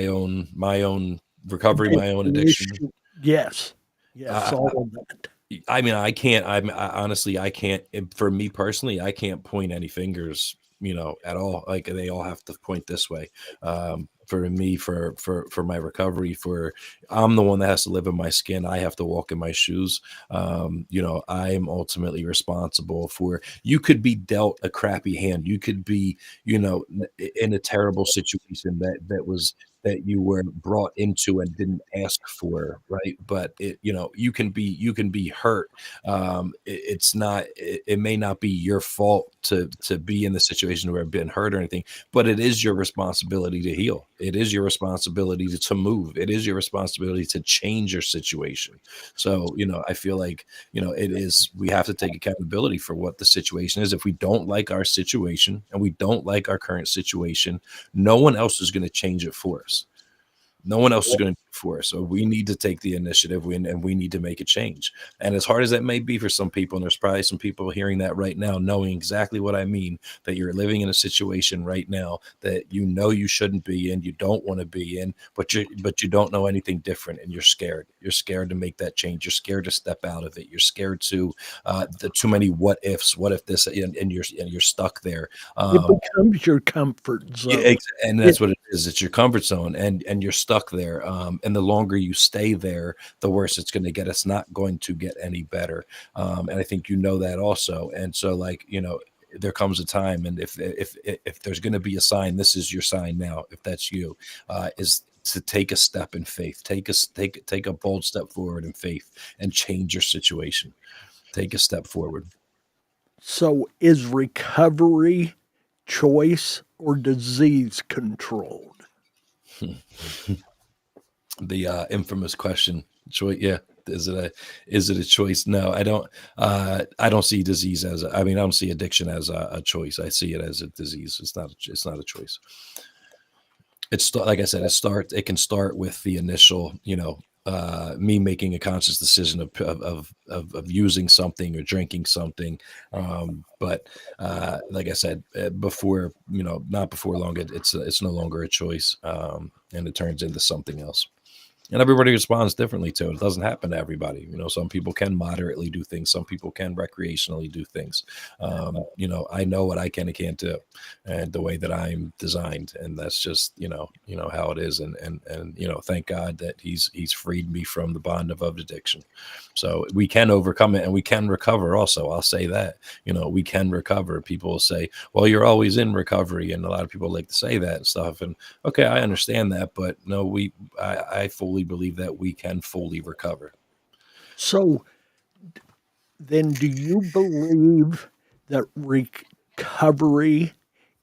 Speaker 6: own recovery, my own addiction.
Speaker 5: Yes. All of that.
Speaker 6: I mean, honestly, I can't. For me personally, I can't point any fingers, at all. Like, they all have to point this way. For me, for my recovery, I'm the one that has to live in my skin. I have to walk in my shoes. I am ultimately responsible for. You could be dealt a crappy hand. You could be, in a terrible situation that you were brought into and didn't ask for, right? But you can be hurt. It may not be your fault to be in the situation where you've been hurt or anything, but it is your responsibility to heal. It is your responsibility to move. It is your responsibility to change your situation. So, I feel like, we have to take accountability for what the situation is. If we don't like our situation and we don't like our current situation, no one else is going to change it for us. No one else is going to for us. So we need to take the initiative and we need to make a change. And as hard as that may be for some people, and there's probably some people hearing that right now, knowing exactly what I mean, that you're living in a situation right now that you know you shouldn't be in, you don't want to be in, but you don't know anything different, and you're scared. You're scared to make that change. You're scared to step out of it. You're scared to the too many what ifs. What if this? And you're stuck there.
Speaker 5: It becomes your comfort zone.
Speaker 6: And that's what it is. It's your comfort zone, and you're stuck there. And the longer you stay there, the worse it's going to get. It's not going to get any better. And I think you know that also. And so, like, you know, there comes a time, and if there's going to be a sign, this is your sign now. If that's you, is to take a step in faith. Take a bold step forward in faith and change your situation. Take a step forward.
Speaker 5: So is recovery choice or disease controlled?
Speaker 6: The infamous question. Choice, yeah. Is it a choice? No, I don't see disease as I don't see addiction as a choice. I see it as a disease. It's not a choice. It's like I said, it can start with the initial, you know, me making a conscious decision of using something or drinking something. But like I said, before, you know, not before long, it's no longer a choice. And it turns into something else. And everybody responds differently to it. It doesn't happen to everybody. You know, some people can moderately do things. Some people can recreationally do things. You know, I know what I can and can't do, and the way that I'm designed, and that's just, you know how it is. And you know, thank God that he's freed me from the bond of addiction. So we can overcome it, and we can recover. Also, I'll say that, you know, we can recover. People will say, "Well, you're always in recovery," and a lot of people like to say that and stuff. And okay, I understand that, but no, I fully believe that we can fully recover.
Speaker 5: So then do you believe that recovery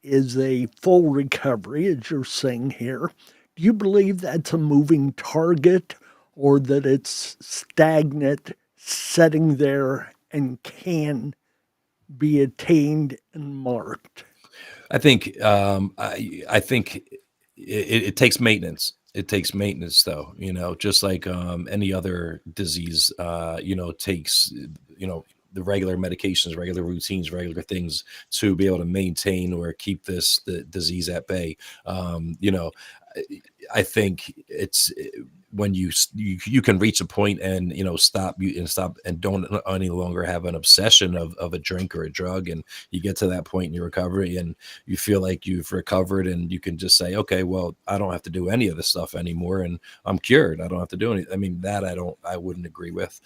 Speaker 5: is a full recovery, as you're saying here? Do you believe that's a moving target, or that it's stagnant, sitting there, and can be attained and marked?
Speaker 6: I think I think it takes maintenance. It takes maintenance, though, you know, just like any other disease, you know, takes, you know, the regular medications, regular routines, regular things to be able to maintain or keep the disease at bay. You know, I think it's when you can reach a point and, you know, stop and don't any longer have an obsession of a drink or a drug, and you get to that point in your recovery and you feel like you've recovered, and you can just say, okay, well, I don't have to do any of this stuff anymore, and I'm cured. I don't have to do anything. I mean, that I wouldn't agree with.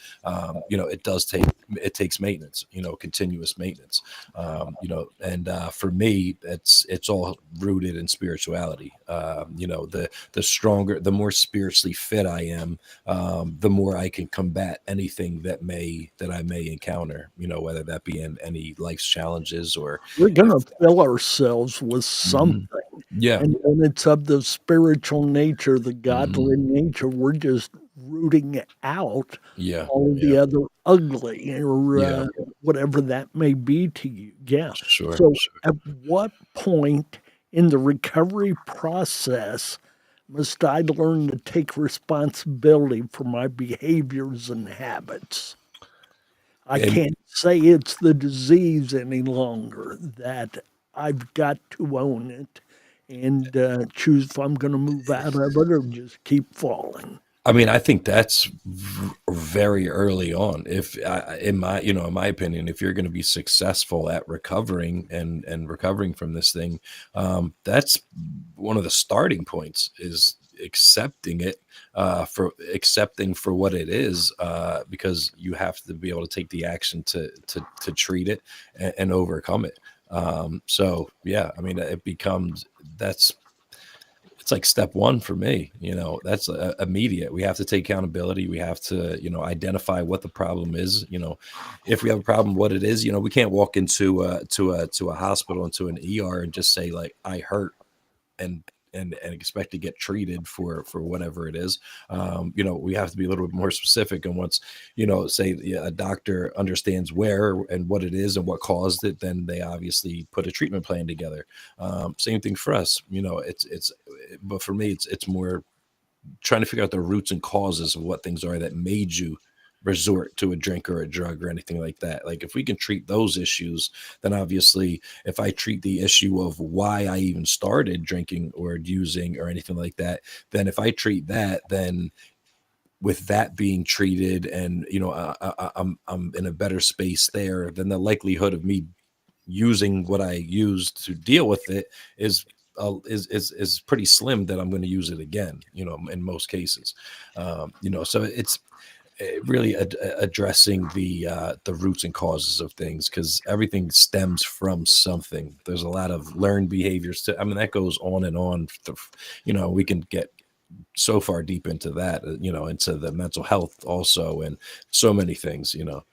Speaker 6: You know, it takes maintenance, you know, continuous maintenance. You know, and for me, it's all rooted in spirituality. You know, the stronger, the more spiritually fit I am, the more I can combat anything that I may encounter, you know, whether that be in any life's challenges or
Speaker 5: we're going to fill ourselves with something.
Speaker 6: Yeah.
Speaker 5: And when it's of the spiritual nature, the godly nature, we're just rooting out all the other ugly or whatever that may be to you. Yeah.
Speaker 6: Sure.
Speaker 5: So at what point in the recovery process must I learn to take responsibility for my behaviors and habits? I can't say it's the disease any longer, that I've got to own it and choose if I'm going to move out of it or just keep falling.
Speaker 6: I mean, I think that's very early on. If in my opinion, if you're going to be successful at recovering and recovering from this thing, that's one of the starting points, is accepting it, for what it is, because you have to be able to take the action to treat it and overcome it. So yeah, I mean, it's like step one for me, you know, that's immediate. We have to take accountability. We have to, you know, identify what the problem is. You know, if we have a problem, what it is. You know, we can't walk into to a hospital, into an ER, and just say, like, I hurt, and expect to get treated for whatever it is. You know, we have to be a little bit more specific. And once, you know, say a doctor understands where and what it is and what caused it, then they obviously put a treatment plan together. Same thing for us. You know, but for me, it's more trying to figure out the roots and causes of what things are that made you resort to a drink or a drug or anything like that. Like if we can treat those issues, then obviously if I treat the issue of why I even started drinking or using or anything like that, then if I treat that, then with that being treated and, you know, I'm in a better space there, then the likelihood of me using what I used to deal with it is pretty slim that I'm going to use it again, you know, in most cases. You know, so it's really addressing the roots and causes of things, because everything stems from something. There's a lot of learned behaviors I mean, that goes on and on. You know, we can get so far deep into that, you know, into the mental health also, and so many things, you know.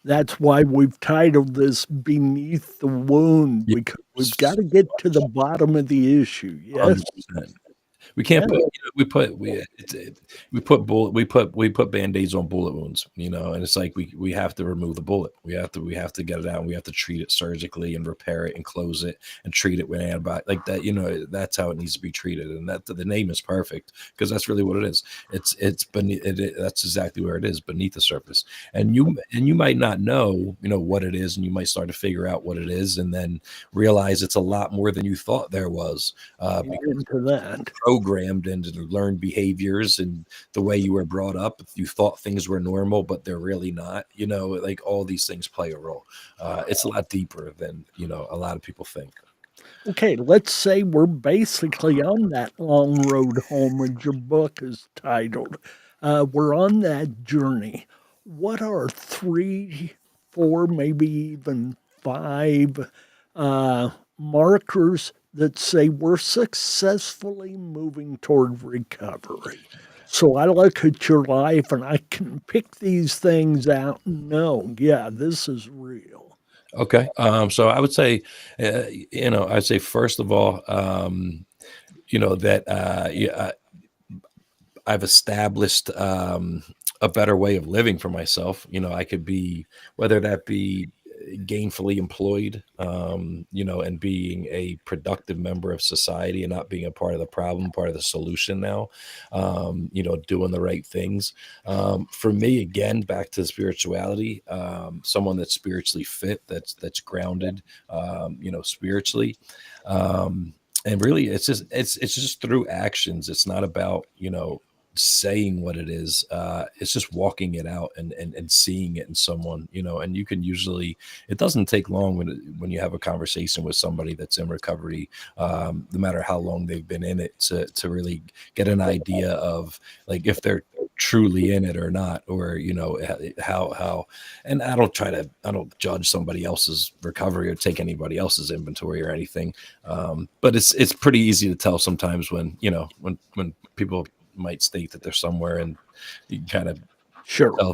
Speaker 5: That's why we've titled this Beneath the Wound, because we've got to get to the bottom of the issue. Yes.
Speaker 6: 100%. We can't put, you know, we put band-aids on bullet wounds, you know, and it's like we have to remove the bullet. We have to get it out, and we have to treat it surgically and repair it and close it and treat it with antibiotics like that. You know, that's how it needs to be treated, and that the name is perfect because that's really what it is. It's beneath it, that's exactly where it is, beneath the surface. And you might not know, you know, what it is, and you might start to figure out what it is, and then realize it's a lot more than you thought there was. Because
Speaker 5: into that.
Speaker 6: Programmed into learned behaviors and the way you were brought up. You thought things were normal, but they're really not. You know, like all these things play a role. It's a lot deeper than, you know, a lot of people think.
Speaker 5: Okay, let's say we're basically on that long road home, as your book is titled. We're on that journey. What are 3, 4, maybe even 5 markers that say we're successfully moving toward recovery? So I look at your life and I can pick these things out and know, yeah, this is real.
Speaker 6: Okay. So I would say, you know, I'd say first of all, you know, that I've established a better way of living for myself. You know, I could be, whether that be gainfully employed, you know, and being a productive member of society and not being a part of the problem, part of the solution now, you know, doing the right things. For me, again, back to spirituality, someone that's spiritually fit, that's grounded, you know, spiritually. And really it's just through actions. It's not about, you know, saying what it is. It's just walking it out and seeing it in someone, you know. And you can usually, it doesn't take long when you have a conversation with somebody that's in recovery, no matter how long they've been in it, to really get an idea of like if they're truly in it or not, or, you know, how. And I don't judge somebody else's recovery or take anybody else's inventory or anything, but it's pretty easy to tell sometimes when, you know, when people might state that they're somewhere and you can kind of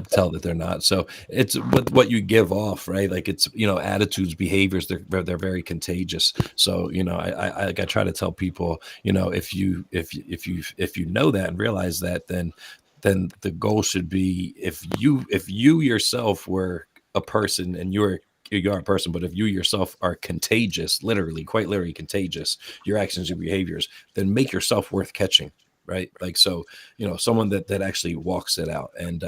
Speaker 6: tell that they're not. So it's what you give off, right? Like it's, you know, attitudes, behaviors, they're very contagious. So, you know, I try to tell people, you know, if you know that and realize that, then the goal should be, if you yourself were a person and you are a person, but if you yourself are contagious, literally, quite literally contagious, your actions, your behaviors, then make yourself worth catching. Right. Like, so, you know, someone that actually walks it out, and,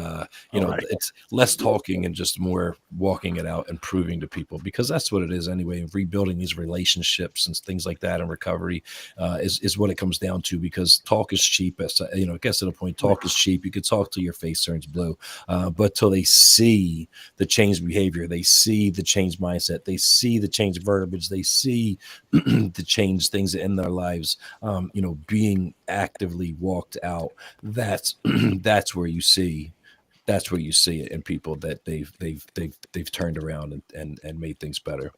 Speaker 6: you know, it's less talking and just more walking it out and proving to people, because that's what it is anyway. Rebuilding these relationships and things like that in recovery is what it comes down to, because talk is cheap. You know, it gets to the point, talk is cheap. You could talk till your face turns blue, but till they see the changed behavior, they see the changed mindset, they see the changed verbiage, they see the changed things in their lives, you know, being actively walked out. That's where you see it in people, that they've turned around and made things better.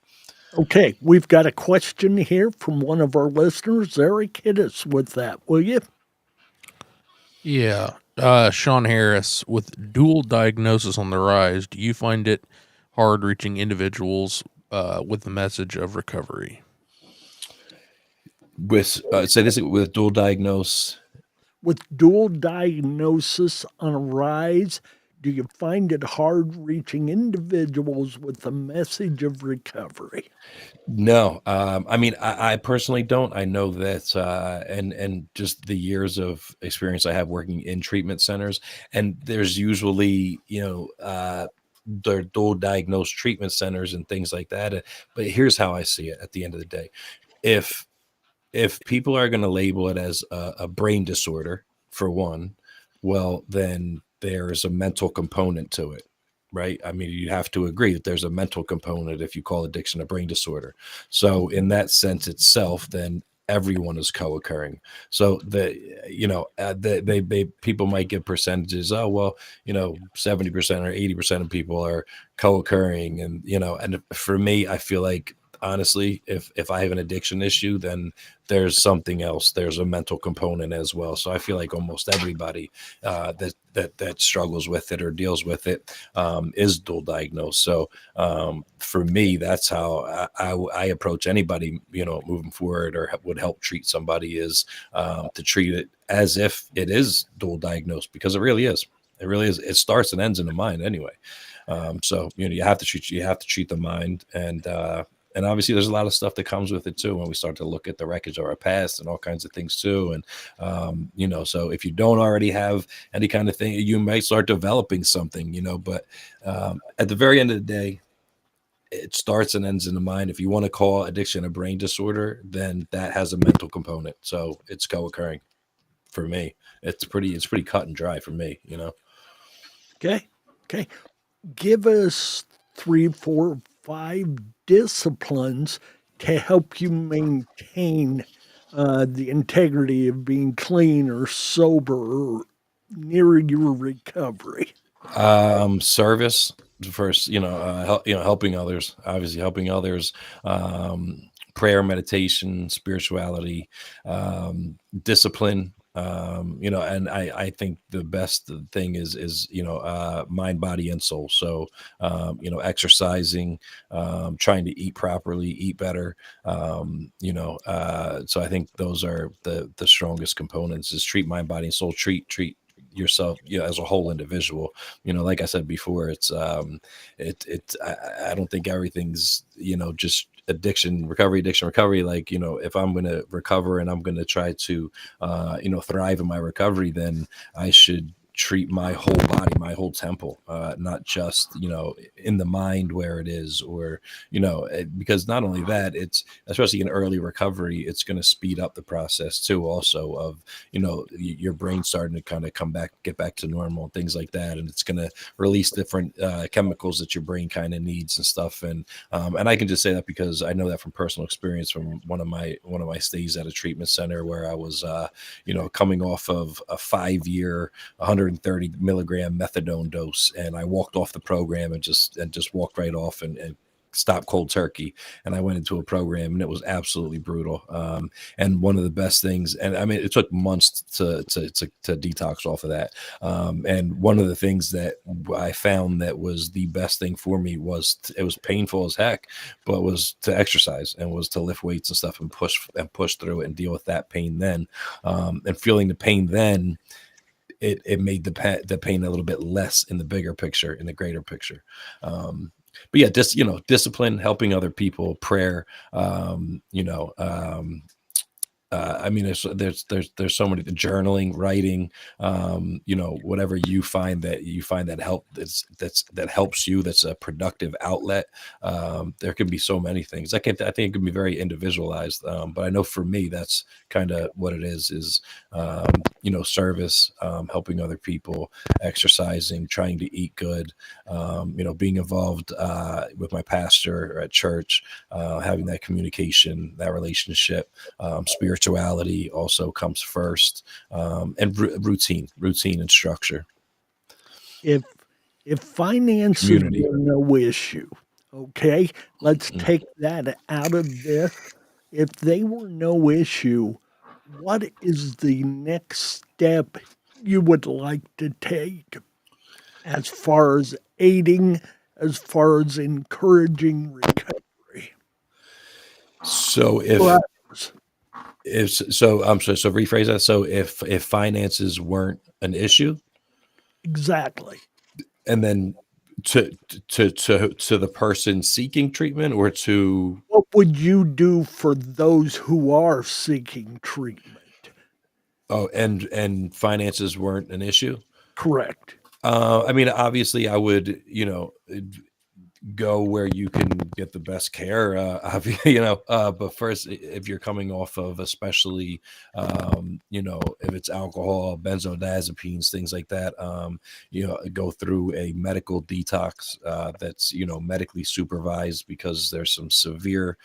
Speaker 5: Okay, we've got a question here from one of our listeners. Eric, hit us with that, will you?
Speaker 7: Yeah. Sean Harris, with dual diagnosis on the rise, do you find it hard reaching individuals with the message of recovery?
Speaker 6: With with dual diagnosis
Speaker 5: on a rise, Do you find it hard reaching individuals with the message of recovery?
Speaker 6: No, I mean, I personally don't. I know that, and just the years of experience I have working in treatment centers, and there's usually, they're dual diagnosed treatment centers and things like that. But here's how I see it at the end of the day. If people are going to label it as a brain disorder, for one, well, then there's a mental component to it, right? I mean, you have to agree that there's a mental component if you call addiction a brain disorder. So, in that sense itself, then everyone is co-occurring. So they people might give percentages. Oh, well, 70% or 80% of people are co-occurring, and for me, I feel like, honestly, if I have an addiction issue, then there's something else. There's a mental component as well. So I feel like almost everybody that struggles with it or deals with it is dual diagnosed. So for me, that's how I approach anybody, moving forward, or would help treat somebody, is to treat it as if it is dual diagnosed, because it really is. It really is. It starts and ends in the mind anyway. So you have to treat the mind, and obviously there's a lot of stuff that comes with it too when we start to look at the wreckage of our past and all kinds of things too. And so if you don't already have any kind of thing, you might start developing something, but at the very end of the day, it starts and ends in the mind. If you want to call addiction a brain disorder, then that has a mental component. So it's co-occurring for me. It's pretty cut and dry for me.
Speaker 5: Okay. Give us 3, 4, 5 disciplines to help you maintain the integrity of being clean or sober or near your recovery.
Speaker 6: Service first, helping others, obviously helping others, prayer, meditation, spirituality, discipline, and I think the best thing is mind, body, and soul. So exercising, trying to eat properly, eat better, so I think those are the strongest components: is treat mind, body, and soul. Treat yourself, as a whole individual. Like I said before, it's I don't think everything's just addiction recovery. Like, if I'm going to recover and I'm going to try to thrive in my recovery, then I should treat my whole body, my whole temple, not just in the mind where it is, or because not only that, it's, especially in early recovery, it's going to speed up the process too, also, of your brain starting to kind of get back to normal and things like that, and it's going to release different chemicals that your brain kind of needs and stuff. And I can just say that because I know that from personal experience, from one of my stays at a treatment center, where I was coming off of a 5-year 130 milligram methadone dose, and I walked off the program and just walked right off and stopped cold turkey. And I went into a program, and it was absolutely brutal. And one of the best things, and I mean, it took months to detox off of that. And one of the things that I found that was the best thing for me was, it was painful as heck, but was to exercise, and was to lift weights and stuff, and push through it and deal with that pain then. And feeling the pain then, it made the pain a little bit less in the bigger picture, in the greater picture. But yeah, discipline, helping other people, prayer, I mean, there's so many, journaling, writing, whatever you find that helps you, that's a productive outlet. There can be so many things. I think it can be very individualized. But I know for me, that's kind of what it is, service, helping other people, exercising, trying to eat good, being involved with my pastor at church, having that communication, that relationship, spirituality also comes first, and routine and structure.
Speaker 5: If finances
Speaker 6: Community.
Speaker 5: were no issue, okay, let's take that out of this. If they were no issue, what is the next step you would like to take as far as aiding, as far as encouraging recovery?
Speaker 6: So so rephrase that. So if finances weren't an issue,
Speaker 5: Exactly.
Speaker 6: And then to the person seeking treatment, or to
Speaker 5: What would you do for those who are seeking treatment?
Speaker 6: and finances weren't an issue.
Speaker 5: Correct.
Speaker 6: I mean, obviously, I would, go where you can get the best care, but first, if you're coming off of, especially, if it's alcohol, benzodiazepines, things like that, go through a medical detox that's, medically supervised, because there's some severe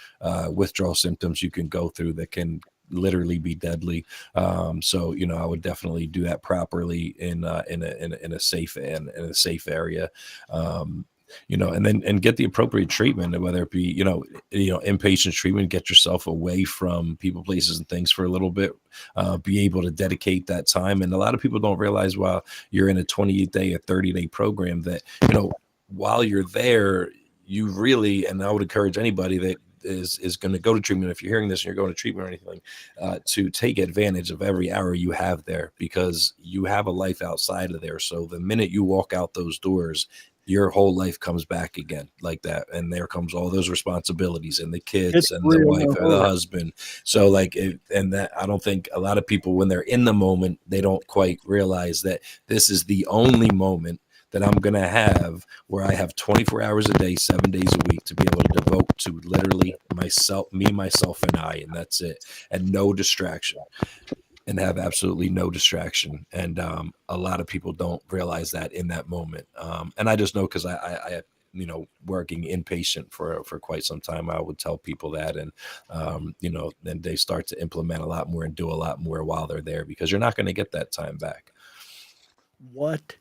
Speaker 6: withdrawal symptoms you can go through that can literally be deadly. So I would definitely do that properly in a safe and in a safe area. And get the appropriate treatment, whether it be, inpatient treatment, get yourself away from people, places, and things for a little bit, be able to dedicate that time. And a lot of people don't realize, while you're in a 28-day or 30-day program, that, while you're there, you really, and I would encourage anybody that is going to go to treatment, if you're hearing this and you're going to treatment or anything, to take advantage of every hour you have there, because you have a life outside of there. So the minute you walk out those doors, your whole life comes back again like that. And there comes all those responsibilities, and the kids, and the wife, or the husband. So that, I don't think a lot of people, when they're in the moment, they don't quite realize that this is the only moment that I'm going to have where I have 24 hours a day, 7 days a week, to be able to devote to literally myself, and I, and that's it. And no distraction. And have absolutely no distraction. And a lot of people don't realize that in that moment. And I just know, because I working inpatient for quite some time, I would tell people that, and then they start to implement a lot more and do a lot more while they're there, because you're not going to get that time back.
Speaker 5: What,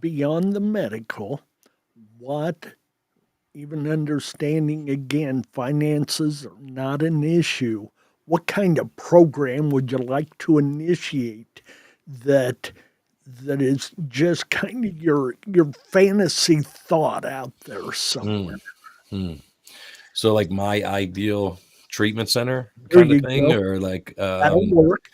Speaker 5: beyond the medical, what, even understanding, again, finances are not an issue, what kind of program would you like to initiate that is just kind of your fantasy thought out there somewhere?
Speaker 6: So, like, my ideal treatment center
Speaker 5: There
Speaker 6: kind of
Speaker 5: you
Speaker 6: thing,
Speaker 5: go.
Speaker 6: or like,
Speaker 5: That'll work.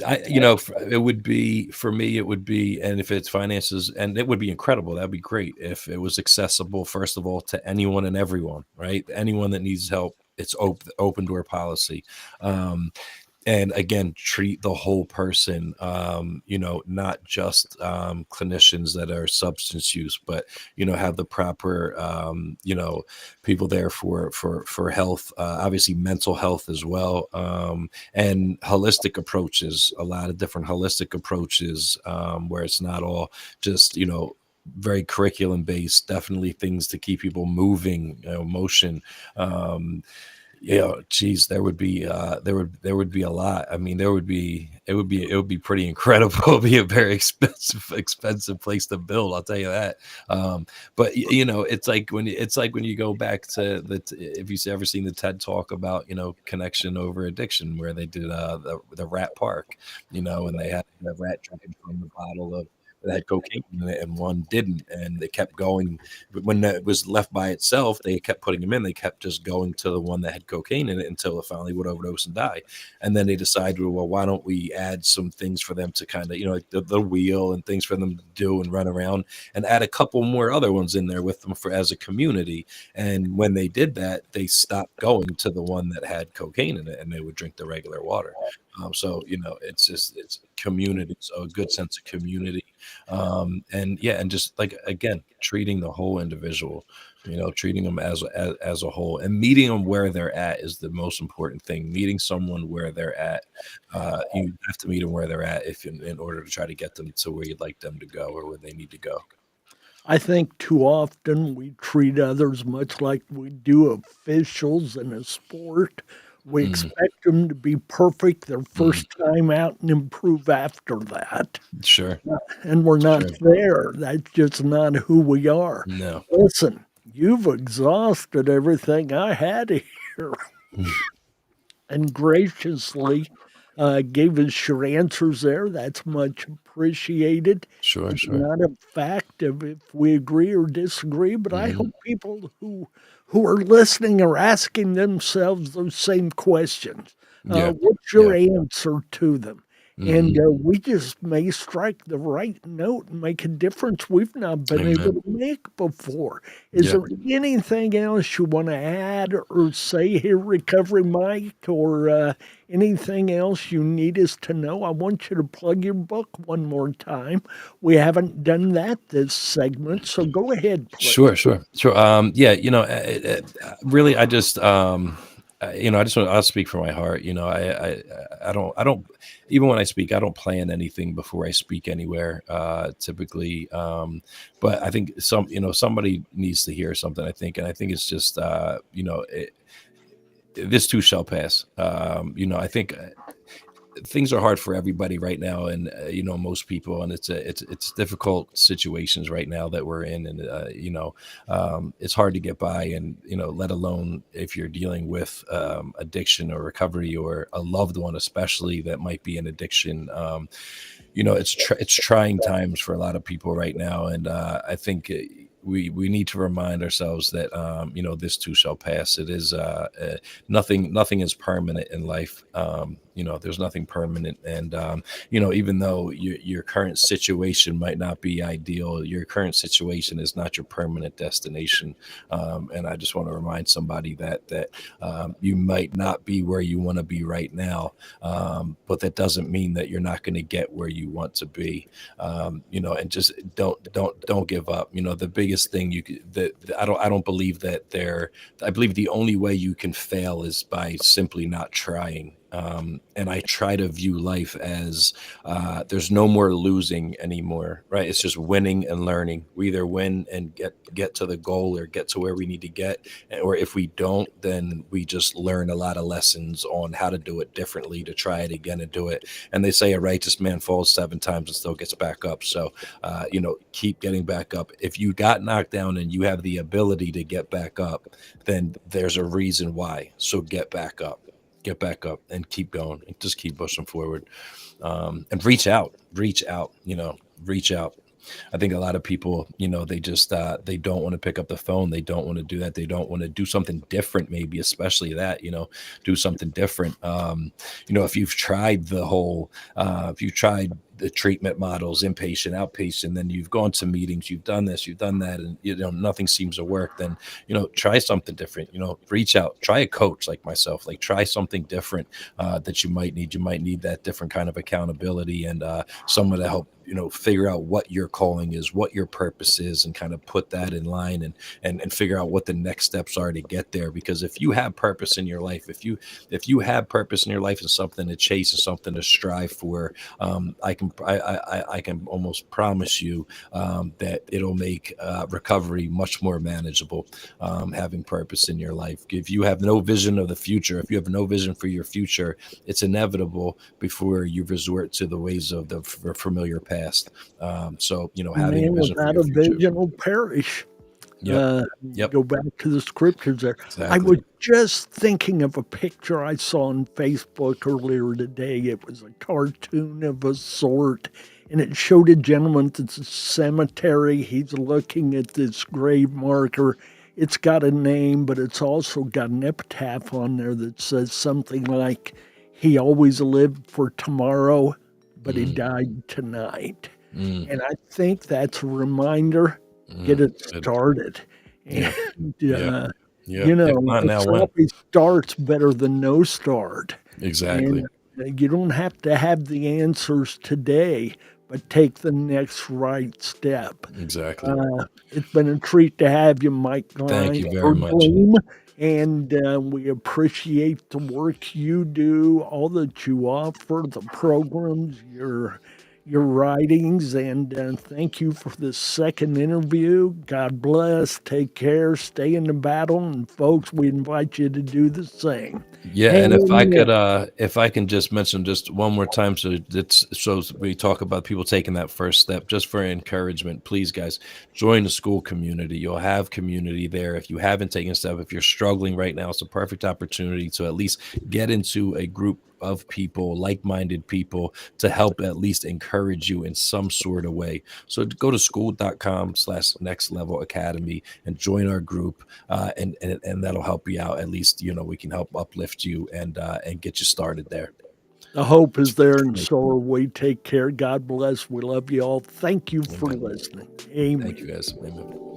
Speaker 6: it would be, for me, it would be, and if it's finances, and it would be incredible. That'd be great if it was accessible, first of all, to anyone and everyone, right? Anyone that needs help, it's open door policy. And again, treat the whole person, not just clinicians that are substance use, but, have the proper, people there for health, obviously mental health as well, and holistic approaches, a lot of different holistic approaches, where it's not all just, very curriculum based, definitely things to keep people moving, motion. Geez, there would be a lot. I mean, it would be pretty incredible. It'd be a very expensive place to build, I'll tell you that. But it's like when you go back to if you've ever seen the TED Talk about, connection over addiction, where they did the rat park, and they had the rat drinking from the bottle of that had cocaine in it, and one didn't, and they kept going. But when it was left by itself, they kept putting them in. They kept just going to the one that had cocaine in it until it finally would overdose and die. And then they decided, well, why don't we add some things for them to kind of, like the wheel and things for them to do and run around, and add a couple more other ones in there with them as a community. And when they did that, they stopped going to the one that had cocaine in it, and they would drink the regular water. So it's community, so a good sense of community, and just, like, again, treating the whole individual, treating them as a whole, and meeting them where they're at is the most important thing. Meeting someone where they're at, you have to meet them where they're at in order to try to get them to where you'd like them to go, or where they need to go.
Speaker 5: I think too often we treat others much like we do officials in a sport. We expect them to be perfect their first time out and improve after that.
Speaker 6: Sure.
Speaker 5: And we're not there. That's just not who we are.
Speaker 6: No.
Speaker 5: Listen, you've exhausted everything I had here and graciously gave us your answers there. That's much appreciated.
Speaker 6: Sure.
Speaker 5: It's not a fact of if we agree or disagree, but I hope people who are listening are asking themselves those same questions. What's your answer to them? And we just may strike the right note and make a difference we've not been able to make before. Is there anything else you want to add or say here, Recovery Mike, or anything else you need us to know? I want you to plug your book one more time. We haven't done that this segment, so go ahead, please.
Speaker 6: Sure. Yeah, really, I just, I'll speak from my heart. I don't, even when I speak, I don't plan anything before I speak anywhere, typically. But I think somebody needs to hear something, I think. And I think it's just, this too shall pass. I think things are hard for everybody right now, and most people, and it's difficult situations right now that we're in, and it's hard to get by, and let alone if you're dealing with addiction or recovery, or a loved one especially that might be in addiction. It's trying times for a lot of people right now, and I think we need to remind ourselves that this too shall pass. It is nothing is permanent in life. There's nothing permanent, and even though your current situation might not be ideal, your current situation is not your permanent destination. And I just want to remind somebody that you might not be where you want to be right now, but that doesn't mean that you're not going to get where you want to be. And just don't give up. The biggest thing I don't believe that I believe the only way you can fail is by simply not trying. And I try to view life as there's no more losing anymore, right? It's just winning and learning. We either win and get to the goal or get to where we need to get, or if we don't, then we just learn a lot of lessons on how to do it differently, to try it again and do it. And they say a righteous man falls 7 times and still gets back up. So, keep getting back up. If you got knocked down and you have the ability to get back up, then there's a reason why. So get back up and keep going, and just keep pushing forward, and reach out. I think a lot of people, they just, they don't want to pick up the phone. They don't want to do that. They don't want to do something different, maybe, especially that, do something different. If you've tried the treatment models, inpatient, outpatient, then you've gone to meetings, you've done this, you've done that, and nothing seems to work, then try something different. Reach out, try a coach like myself, like try something different that you might need that different kind of accountability, and someone to help figure out what your calling is, what your purpose is, and kind of put that in line, and figure out what the next steps are to get there. Because if you have purpose in your life, if you have purpose in your life and something to chase and something to strive for, I can almost promise you that it'll make recovery much more manageable, having purpose in your life. If you have no vision of the future, if you have no vision for your future, it's inevitable before you resort to the ways of the familiar past. So, having a vision for your future.
Speaker 5: Vision will perish.
Speaker 6: Yep.
Speaker 5: Go back to the scriptures there.
Speaker 6: Exactly.
Speaker 5: I was just thinking of a picture I saw on Facebook earlier today. It was a cartoon of a sort, and it showed a gentleman at the cemetery. He's looking at this grave marker. It's got a name, but it's also got an epitaph on there that says something like, "He always lived for tomorrow, but he died tonight." And I think that's a reminder. Get it started. And, sloppy starts better than no start.
Speaker 6: Exactly.
Speaker 5: And you don't have to have the answers today, but take the next right step.
Speaker 6: Exactly.
Speaker 5: It's been a treat to have you, Mike Gliem.
Speaker 6: Thank you very much.
Speaker 5: Gliem, and we appreciate the work you do, all that you offer, the programs, your writings, and thank you for this second interview. God bless. Take care. Stay in the battle, and folks, we invite you to do the same.
Speaker 6: Yeah, and if I can just mention just one more time, so we talk about people taking that first step, just for encouragement. Please, guys, join the school community. You'll have community there. If you haven't taken a step, if you're struggling right now, it's a perfect opportunity to at least get into a group of people, like-minded people, to help at least encourage you in some sort of way. So go to school.com/nextlevelacademy and join our group, and that'll help you out. At least, we can help uplift you and get you started there.
Speaker 5: The hope is there, and so are we. Take care. God bless. We love you all. Thank you for listening. Amen.
Speaker 6: Thank you guys. Amen.